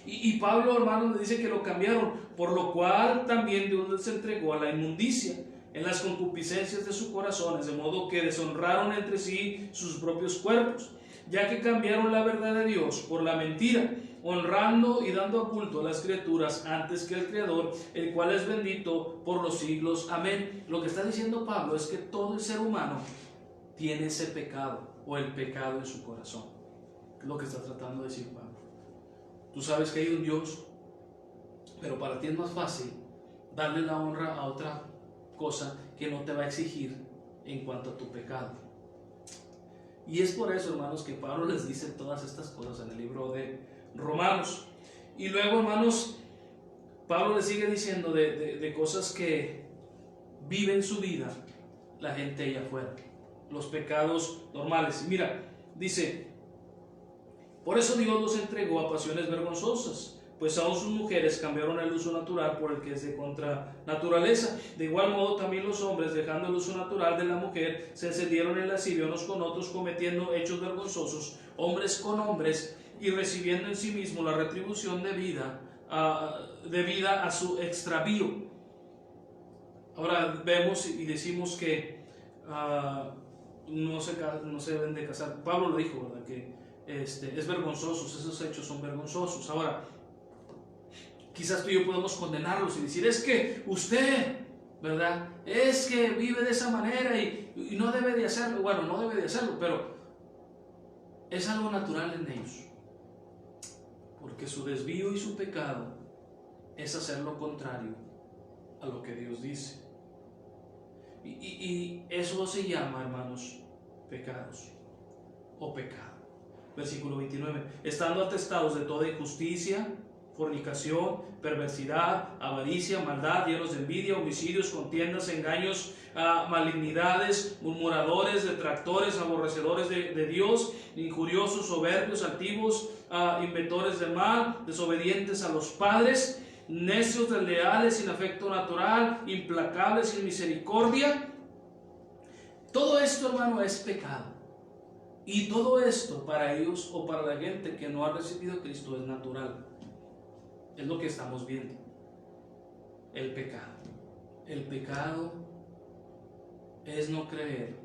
Y Pablo, hermano, le dice que lo cambiaron, por lo cual también Dios les entregó a la inmundicia en las concupiscencias de sus corazones, de modo que deshonraron entre sí sus propios cuerpos, ya que cambiaron la verdad de Dios por la mentira, honrando y dando culto a las criaturas antes que al Creador, el cual es bendito por los siglos. Amén. Lo que está diciendo Pablo es que todo el ser humano tiene ese pecado o el pecado en su corazón. Es lo que está tratando de decir Pablo. Tú sabes que hay un Dios, pero para ti es más fácil darle la honra a otra cosa que no te va a exigir en cuanto a tu pecado. Y es por eso, hermanos, que Pablo les dice todas estas cosas en el libro de Romanos. Y luego, hermanos, Pablo les sigue diciendo de cosas que viven su vida la gente allá afuera, los pecados normales. Y mira, dice, por eso Dios los entregó a pasiones vergonzosas, pues aún sus mujeres cambiaron el uso natural por el que es de contra naturaleza. De igual modo también los hombres, dejando el uso natural de la mujer, se encendieron en lascivia unos con otros, cometiendo hechos vergonzosos, hombres con hombres, y recibiendo en sí mismo la retribución debida a su extravío. Ahora vemos y decimos que no se deben de casar. Pablo lo dijo, ¿verdad? Que es vergonzoso, esos hechos son vergonzosos. Ahora, quizás tú y yo podemos condenarlos y decir, es que usted, ¿verdad? Es que vive de esa manera y no debe de hacerlo. Bueno, no debe de hacerlo, pero es algo natural en ellos. Porque su desvío y su pecado es hacer lo contrario a lo que Dios dice. Y eso se llama, hermanos, pecados o pecado. Versículo 29. Estando atestados de toda injusticia, fornicación, perversidad, avaricia, maldad, llenos de envidia, homicidios, contiendas, engaños, malignidades, murmuradores, detractores, aborrecedores de Dios, injuriosos, soberbios, altivos, inventores de mal, desobedientes a los padres, necios, desleales, sin afecto natural, implacables, sin misericordia. Todo esto, hermano, es pecado. Y todo esto para ellos o para la gente que no ha recibido a Cristo es natural. Es lo que estamos viendo. El pecado. El pecado es no creer,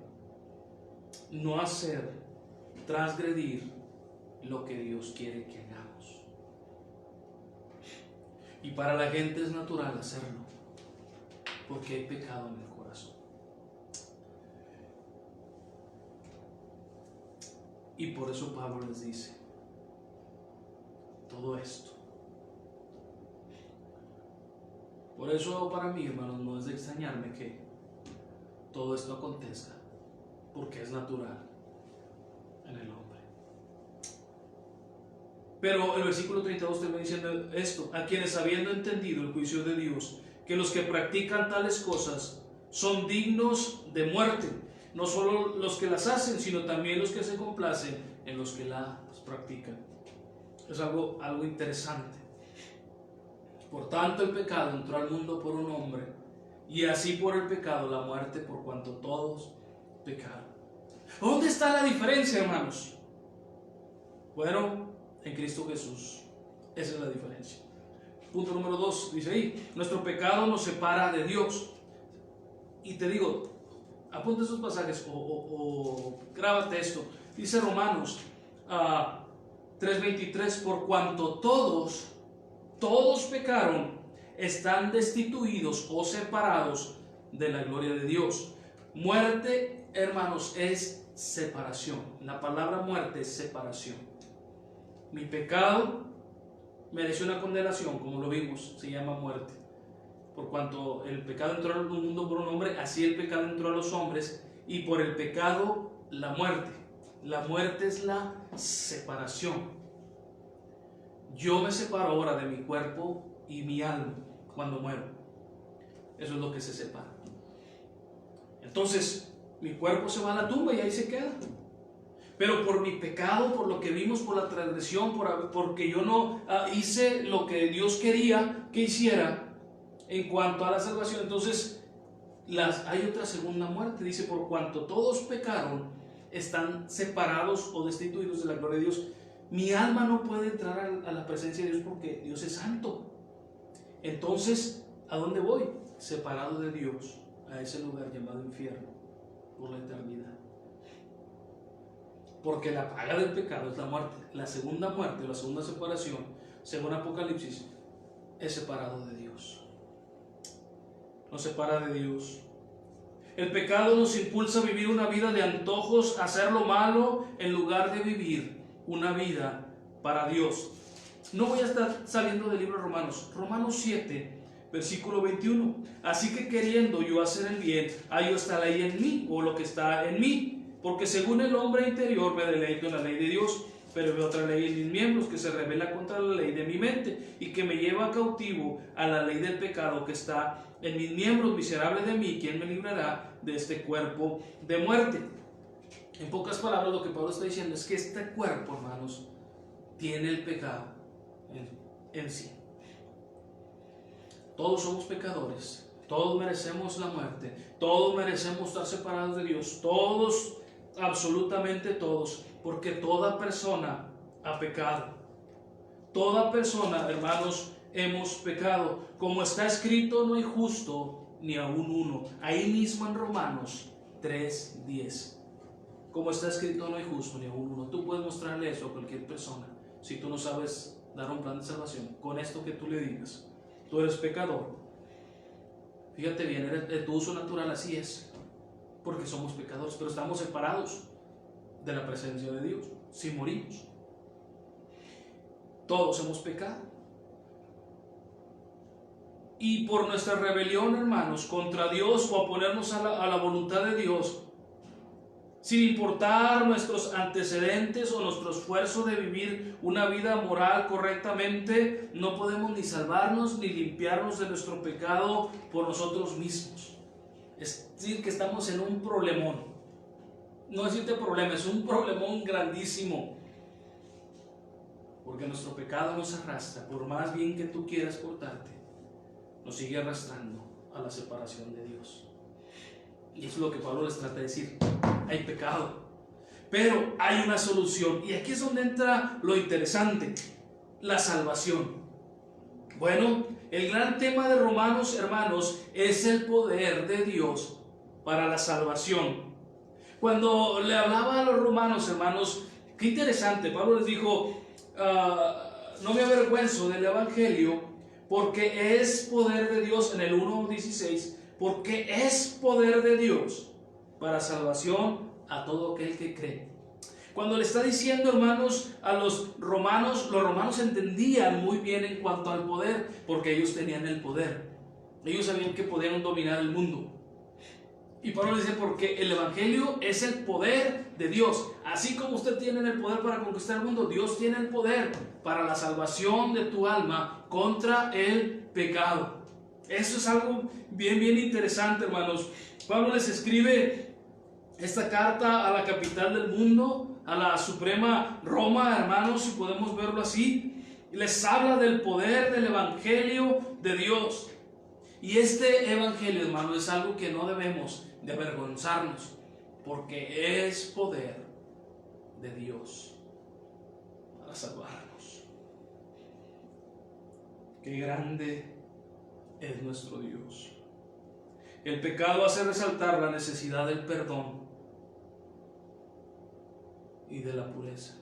no hacer, transgredir lo que Dios quiere que hagamos. Y para la gente es natural hacerlo, porque hay pecado en el corazón. Y por eso Pablo les dice todo esto. Por eso para mí, hermanos, no es de extrañarme que todo esto acontezca, porque es natural en el hombre. Pero el versículo 32 termina diciendo esto: a quienes, habiendo entendido el juicio de Dios, que los que practican tales cosas son dignos de muerte, no solo los que las hacen, sino también los que se complacen en los que las practican. Es algo interesante. Por tanto, el pecado entró al mundo por un hombre, y así por el pecado la muerte, por cuanto todos pecaron. ¿Dónde está la diferencia, hermanos? Bueno, en Cristo Jesús. Esa es la diferencia. Punto número 2, dice ahí: nuestro pecado nos separa de Dios. Y te digo, apunta esos pasajes o grábate esto. Dice Romanos 3:23: por cuanto todos pecaron, están destituidos o separados de la gloria de Dios. Muerte, hermanos, es separación. La palabra muerte es separación. Mi pecado mereció una condenación, como lo vimos, se llama muerte. Por cuanto el pecado entró al mundo por un hombre, así el pecado entró a los hombres, y por el pecado la muerte. La muerte es la separación. Yo me separo ahora de mi cuerpo y mi alma cuando muero. Eso es lo que se separa. Entonces, mi cuerpo se va a la tumba y ahí se queda. Pero por mi pecado, por lo que vimos, por la transgresión, porque yo no hice lo que Dios quería que hiciera en cuanto a la salvación, entonces hay otra segunda muerte. Dice: por cuanto todos pecaron, están separados o destituidos de la gloria de Dios. Mi alma no puede entrar a la presencia de Dios porque Dios es santo. Entonces, ¿a dónde voy? Separado de Dios, a ese lugar llamado infierno, por la eternidad. Porque la paga del pecado es la muerte. La segunda muerte, la segunda separación, según Apocalipsis, es separado de Dios. Nos separa de Dios. El pecado nos impulsa a vivir una vida de antojos, a hacer lo malo, en lugar de vivir una vida para Dios. No voy a estar saliendo del libro de Romanos. Romanos 7, versículo 21. Así que queriendo yo hacer el bien, hallo esta ley en mí, o lo que está en mí. Porque según el hombre interior me deleito en la ley de Dios, pero veo otra ley en mis miembros que se revela contra la ley de mi mente y que me lleva cautivo a la ley del pecado que está en mis miembros. Miserable de mí, ¿quién me librará de este cuerpo de muerte? En pocas palabras, lo que Pablo está diciendo es que este cuerpo, hermanos, tiene el pecado. en sí. Todos somos pecadores, todos merecemos la muerte, todos merecemos estar separados de Dios, todos, absolutamente todos, porque toda persona ha pecado. Toda persona, hermanos, hemos pecado. Como está escrito, no hay justo ni aún uno. Ahí mismo en Romanos 3:10. Como está escrito, no hay justo ni aún uno. Tú puedes mostrarle eso a cualquier persona. Si tú no sabes dar un plan de salvación, con esto que tú le digas, tú eres pecador. Fíjate bien, de tu uso natural así es, porque somos pecadores, pero estamos separados de la presencia de Dios si morimos. Todos hemos pecado. Y por nuestra rebelión, hermanos, contra Dios o oponernos a la voluntad de Dios, sin importar nuestros antecedentes o nuestro esfuerzo de vivir una vida moral correctamente, no podemos ni salvarnos ni limpiarnos de nuestro pecado por nosotros mismos. Es decir, que estamos en un problemón. No decirte problema, es un problemón grandísimo. Porque nuestro pecado nos arrastra, por más bien que tú quieras portarte, nos sigue arrastrando a la separación de Dios. Y eso es lo que Pablo les trata de decir. Hay pecado, pero hay una solución. Y aquí es donde entra lo interesante, la salvación. Bueno, el gran tema de Romanos, hermanos, es el poder de Dios para la salvación. Cuando le hablaba a los romanos, hermanos, qué interesante, Pablo les dijo, no me avergüenzo del evangelio, porque es poder de Dios, en el 1:16, porque es poder de Dios para salvación a todo aquel que cree. Cuando le está diciendo, hermanos, a los romanos entendían muy bien en cuanto al poder, porque ellos tenían el poder. Ellos sabían que podían dominar el mundo. Y Pablo dice, porque el evangelio es el poder de Dios. Así como usted tiene el poder para conquistar el mundo, Dios tiene el poder para la salvación de tu alma contra el pecado. Eso es algo bien interesante, hermanos. Pablo les escribe esta carta a la capital del mundo, a la suprema Roma, hermanos, si podemos verlo así. Les habla del poder del evangelio de Dios. Y este evangelio, hermanos, es algo que no debemos de avergonzarnos, porque es poder de Dios para salvarnos. Qué grande es nuestro Dios. El pecado hace resaltar la necesidad del perdón y de la pureza.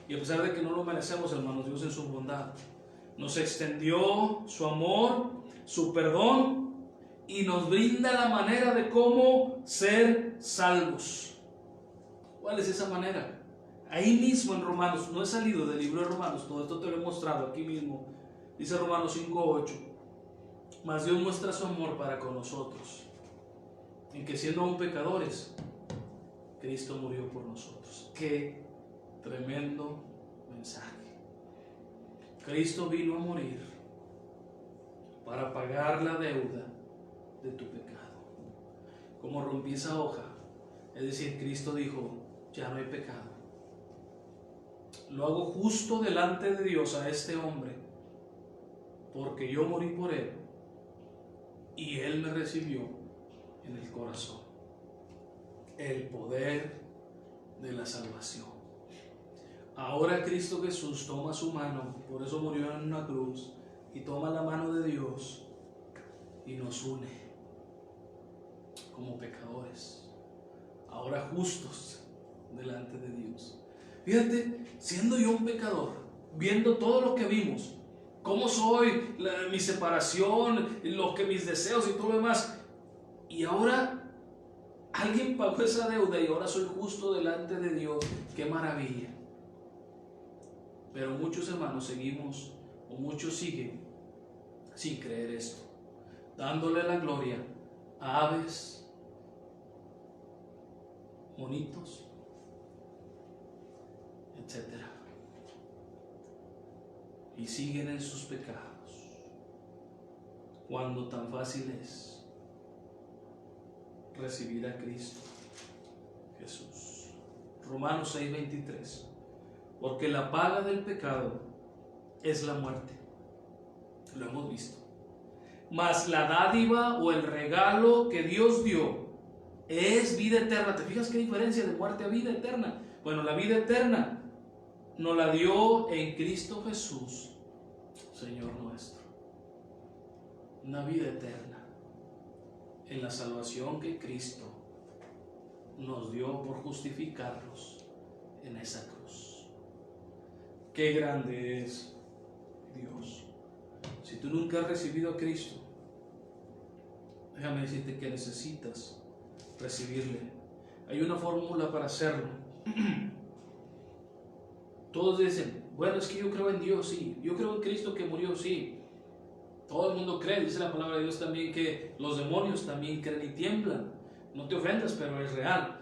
Y a pesar de que no lo merecemos, hermanos, Dios en su bondad nos extendió su amor, su perdón, y nos brinda la manera de cómo ser salvos. ¿Cuál es esa manera? Ahí mismo en Romanos, no he salido del libro de Romanos, todo esto te lo he mostrado aquí mismo. Dice Romanos 5:8, mas Dios muestra su amor para con nosotros, en que siendo aún pecadores, Cristo murió por nosotros. Qué tremendo mensaje. Cristo vino a morir para pagar la deuda de tu pecado. Como rompí esa hoja, es decir, Cristo dijo, ya no hay pecado. Lo hago justo delante de Dios a este hombre, porque yo morí por él y él me recibió en el corazón. El poder de la salvación. Ahora Cristo Jesús toma su mano, por eso murió en una cruz, y toma la mano de Dios y nos une como pecadores, ahora justos delante de Dios. Fíjate, siendo yo un pecador, viendo todo lo que vimos, cómo soy, mi separación, mis deseos y todo lo demás, y ahora alguien pagó esa deuda y ahora soy justo delante de Dios. ¡Qué maravilla! Pero muchos hermanos seguimos, o muchos siguen sin creer esto, dándole la gloria a aves, monitos, etc. Y siguen en sus pecados, cuando tan fácil es recibir a Cristo Jesús. Romanos 6:23. Porque la paga del pecado es la muerte. Lo hemos visto. Mas la dádiva o el regalo que Dios dio es vida eterna. ¿Te fijas qué diferencia de muerte a vida eterna? Bueno, la vida eterna nos la dio en Cristo Jesús, Señor nuestro. Una vida eterna en la salvación que Cristo nos dio por justificarnos en esa cruz. Qué grande es Dios. Si tú nunca has recibido a Cristo, déjame decirte que necesitas recibirle. Hay una fórmula para hacerlo. Todos dicen, bueno, es que yo creo en Dios, sí. Yo creo en Cristo que murió, sí. Todo el mundo cree, dice la palabra de Dios también que los demonios también creen y tiemblan. No te ofendas, pero es real.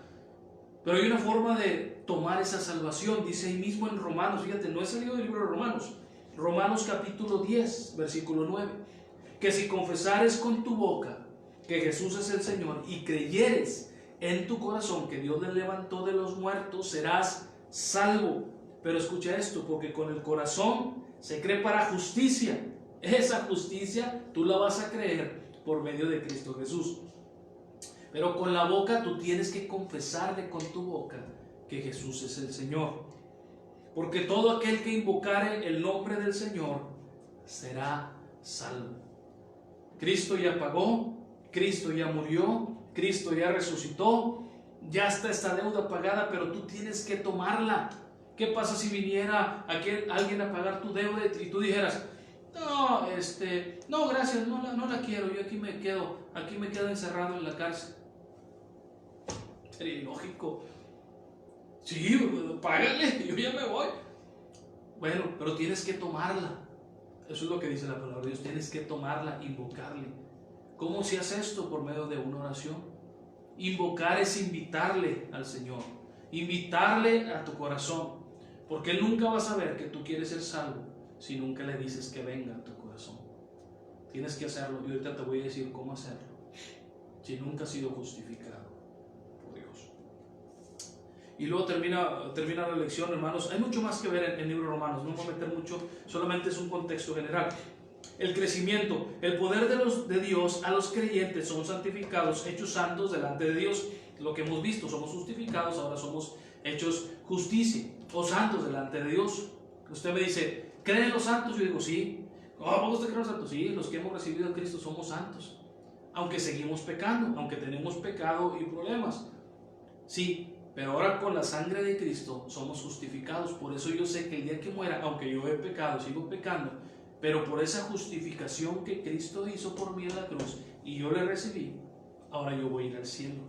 Pero hay una forma de tomar esa salvación. Dice ahí mismo en Romanos, fíjate, no he salido del libro de Romanos. Romanos capítulo 10, versículo 9. Que si confesares con tu boca que Jesús es el Señor y creyeres en tu corazón que Dios le levantó de los muertos, serás salvo. Pero escucha esto, porque con el corazón se cree para justicia. Esa justicia tú la vas a creer por medio de Cristo Jesús. Pero con la boca tú tienes que confesarle con tu boca que Jesús es el Señor. Porque todo aquel que invocare el nombre del Señor será salvo. Cristo ya pagó, Cristo ya murió, Cristo ya resucitó, ya está esta deuda pagada, pero tú tienes que tomarla. ¿Qué pasa si viniera alguien a pagar tu deuda y tú dijeras, no, gracias, no la quiero, yo aquí me quedo encerrado en la cárcel? Sería ilógico. Sí, págale, yo ya me voy. Bueno, pero tienes que tomarla. Eso es lo que dice la palabra de Dios, tienes que tomarla, invocarle. ¿Cómo se hace esto? Por medio de una oración. Invocar es invitarle al Señor, invitarle a tu corazón, porque Él nunca va a saber que tú quieres ser salvo si nunca le dices que venga a tu corazón. Tienes que hacerlo, y ahorita te voy a decir cómo hacerlo, si nunca has sido justificado por Dios. Y luego termina la lección, hermanos. Hay mucho más que ver en el libro de Romanos, no me voy a meter mucho, solamente es un contexto general. El crecimiento, el poder de Dios a los creyentes, son santificados, hechos santos delante de Dios. Lo que hemos visto, somos justificados, ahora somos hechos justicia o santos delante de Dios. Usted me dice, ¿creen en los santos? Yo digo, sí. ¿Cómo usted cree en los santos? Sí, los que hemos recibido a Cristo somos santos, aunque seguimos pecando, aunque tenemos pecado y problemas. Sí, pero ahora con la sangre de Cristo somos justificados. Por eso yo sé que el día que muera, aunque yo he pecado, sigo pecando, pero por esa justificación que Cristo hizo por mí en la cruz y yo le recibí, ahora yo voy a ir al cielo.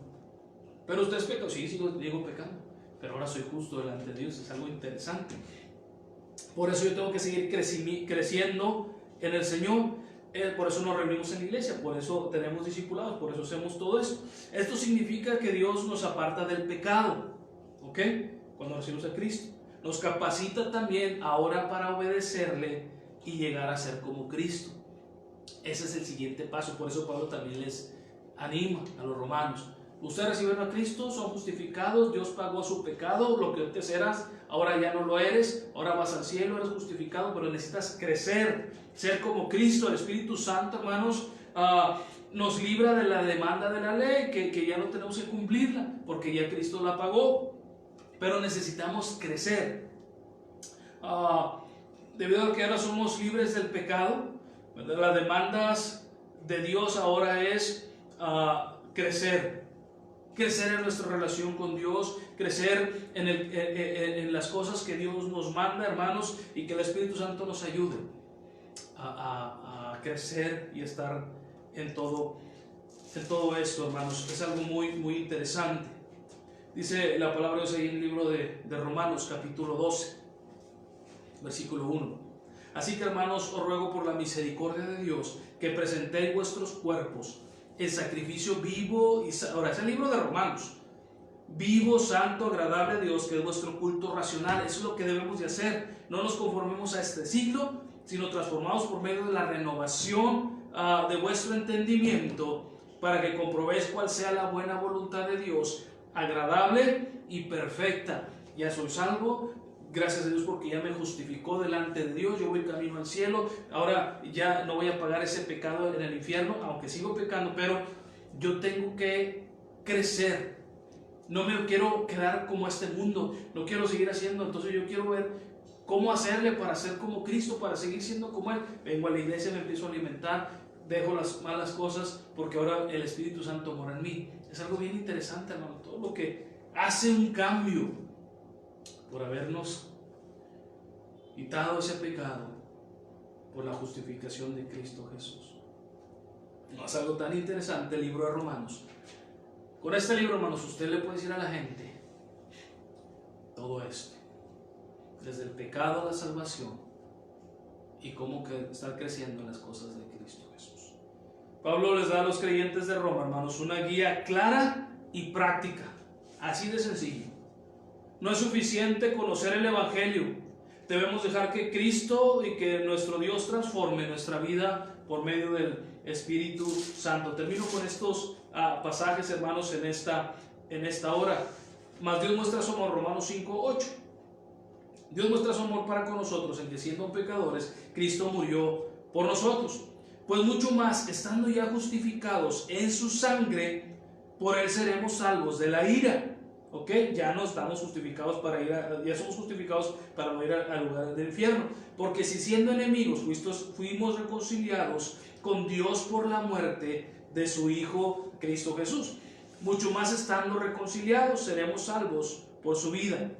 Pero usted es pecado, sí, sigo pecando, pero ahora soy justo delante de Dios. Es algo interesante. Por eso yo tengo que seguir creciendo en el Señor. Por eso nos reunimos en la iglesia, por eso tenemos discipulados, por eso hacemos todo esto. Esto significa que Dios nos aparta del pecado, ¿ok? Cuando recibimos a Cristo. Nos capacita también ahora para obedecerle y llegar a ser como Cristo. Ese es el siguiente paso. Por eso Pablo también les anima a los romanos. Ustedes recibieron a Cristo, son justificados, Dios pagó su pecado, lo que antes eras, ahora ya no lo eres, ahora vas al cielo, eres justificado, pero necesitas crecer, ser como Cristo. El Espíritu Santo, hermanos, nos libra de la demanda de la ley, que ya no tenemos que cumplirla, porque ya Cristo la pagó, pero necesitamos crecer. Debido a que ahora somos libres del pecado, ¿verdad? Las demandas de Dios ahora es crecer en nuestra relación con Dios, crecer en las cosas que Dios nos manda, hermanos, y que el Espíritu Santo nos ayude a crecer y estar en todo esto, hermanos. Es algo muy, muy interesante. Dice la palabra de Dios ahí en el libro de Romanos, capítulo 12, versículo 1. Así que, hermanos, os ruego por la misericordia de Dios que presentéis vuestros cuerpos el sacrificio vivo, ahora es el libro de Romanos, vivo, santo, agradable a Dios, que es vuestro culto racional. Eso es lo que debemos de hacer. No nos conformemos a este siglo, sino transformados por medio de la renovación de vuestro entendimiento, para que comprobéis cuál sea la buena voluntad de Dios, agradable y perfecta. Ya soy salvo, Gracias a Dios porque ya me justificó delante de Dios, yo voy camino al cielo, ahora ya no voy a pagar ese pecado en el infierno, aunque sigo pecando, pero yo tengo que crecer. No me quiero quedar como este mundo, no quiero seguir haciendo, entonces yo quiero ver cómo hacerle para ser como Cristo, para seguir siendo como Él. Vengo a la iglesia, me empiezo a alimentar, dejo las malas cosas porque ahora el Espíritu Santo mora en mí. Es algo bien interesante, hermano, todo lo que hace un cambio por habernos quitado ese pecado por la justificación de Cristo Jesús. No es algo tan interesante el libro de Romanos. Con este libro, hermanos, usted le puede decir a la gente todo esto, desde el pecado a la salvación y cómo estar creciendo en las cosas de Cristo Jesús. Pablo les da a los creyentes de Roma, hermanos, una guía clara y práctica, así de sencillo. No es suficiente conocer el Evangelio, debemos dejar que Cristo y que nuestro Dios transforme nuestra vida por medio del Espíritu Santo. Termino con estos pasajes, hermanos, en esta hora. Mas Dios muestra su amor, Romanos 5:8. Dios muestra su amor para con nosotros en que, siendo pecadores, Cristo murió por nosotros. Pues mucho más, estando ya justificados en su sangre, por Él seremos salvos de la ira. ¿Ok? Ya no estamos justificados ya somos justificados para no ir al lugar del infierno. Porque si siendo enemigos fuimos reconciliados con Dios por la muerte de su Hijo Cristo Jesús, mucho más estando reconciliados seremos salvos por su vida.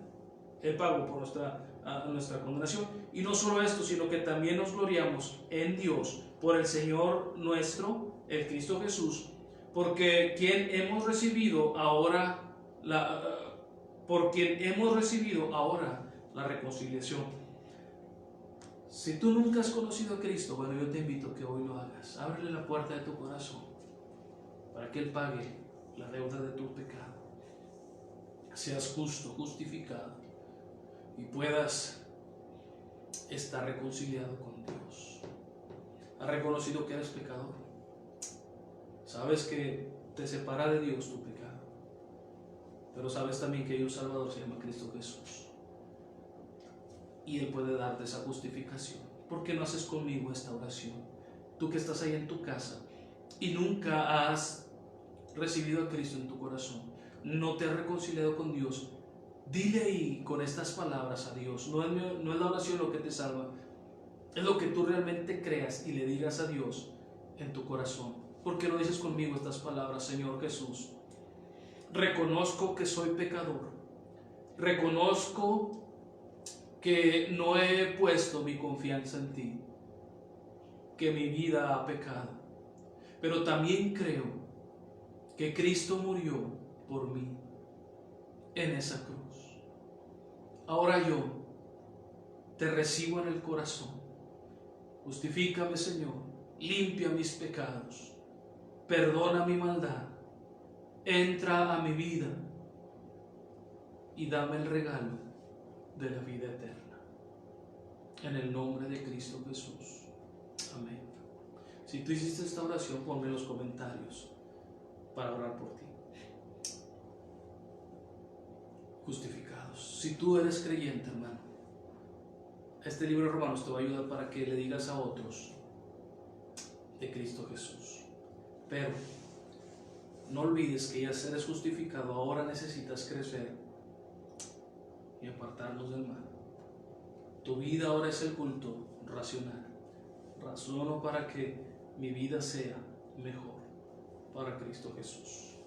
Él pagó por nuestra condenación. Y no solo esto, sino que también nos gloriamos en Dios por el Señor nuestro, el Cristo Jesús, porque quien hemos recibido ahora por quien hemos recibido ahora la reconciliación. Si tú nunca has conocido a Cristo, bueno, yo te invito a que hoy lo hagas. Ábrele la puerta de tu corazón para que Él pague la deuda de tu pecado, seas justo, justificado y puedas estar reconciliado con Dios. ¿Has reconocido que eres pecador? Sabes que te separa de Dios tu pecado, pero sabes también que hay un Salvador, se llama Cristo Jesús, y Él puede darte esa justificación. ¿Por qué no haces conmigo esta oración? Tú que estás ahí en tu casa y nunca has recibido a Cristo en tu corazón, no te has reconciliado con Dios, dile ahí con estas palabras a Dios. No es la oración lo que te salva, es lo que tú realmente creas y le digas a Dios en tu corazón. ¿Por qué no dices conmigo estas palabras? Señor Jesús, reconozco que soy pecador, reconozco que no he puesto mi confianza en ti, que mi vida ha pecado, pero también creo que Cristo murió por mí en esa cruz. Ahora yo te recibo en el corazón. Justifícame, Señor, limpia mis pecados, perdona mi maldad, entra a mi vida y dame el regalo de la vida eterna. En el nombre de Cristo Jesús. Amén. Si tú hiciste esta oración, ponme en los comentarios para orar por ti. Justificados. Si tú eres creyente, hermano, este libro de Romanos te va a ayudar para que le digas a otros de Cristo Jesús. Pero no olvides que ya eres justificado, ahora necesitas crecer y apartarnos del mal. Tu vida ahora es el culto racional. Razono para que mi vida sea mejor para Cristo Jesús.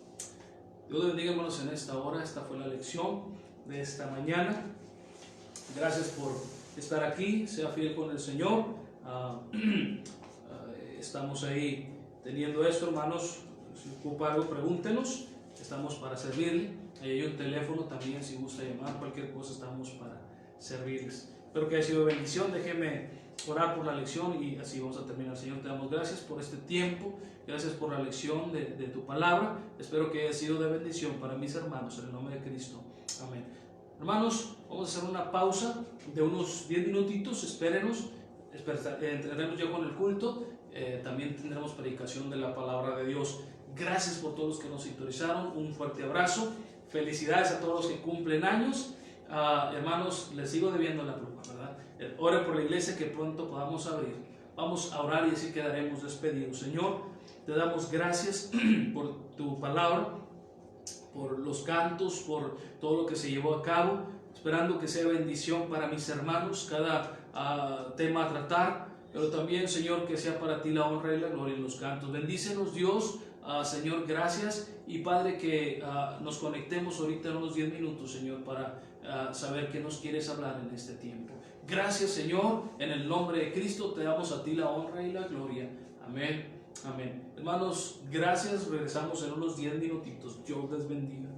Dios les bendiga, hermanos, en esta hora. Esta fue la lección de esta mañana. Gracias por estar aquí. Sea fiel con el Señor. Estamos ahí teniendo esto, hermanos. Si ocupa algo, pregúntenos. Estamos para servirle. Ahí hay un teléfono también, si gusta llamar, cualquier cosa, estamos para servirles. Espero que haya sido de bendición. Déjeme orar por la lección y así vamos a terminar. Señor, te damos gracias por este tiempo. Gracias por la lección de tu palabra. Espero que haya sido de bendición para mis hermanos, en el nombre de Cristo. Amén. Hermanos, vamos a hacer una pausa de unos 10 minutitos. Espérenos. Entraremos ya con el culto. También tendremos predicación de la palabra de Dios. Gracias por todos los que nos sintonizaron. Un fuerte abrazo. Felicidades a todos los que cumplen años. hermanos, les sigo debiendo la pluma, ¿verdad? Ore por la iglesia que pronto podamos abrir. Vamos a orar y así quedaremos despedidos. Señor, te damos gracias por tu palabra, por los cantos, por todo lo que se llevó a cabo, esperando que sea bendición para mis hermanos cada tema a tratar, pero también, Señor, que sea para ti la honra y la gloria en los cantos. Bendícenos, Dios, Señor, gracias, y Padre, que nos conectemos ahorita en unos 10 minutos, Señor, para saber qué nos quieres hablar en este tiempo. Gracias, Señor, en el nombre de Cristo te damos a ti la honra y la gloria. Amén. Amén. Hermanos, gracias. Regresamos en unos 10 minutitos. Dios les bendiga.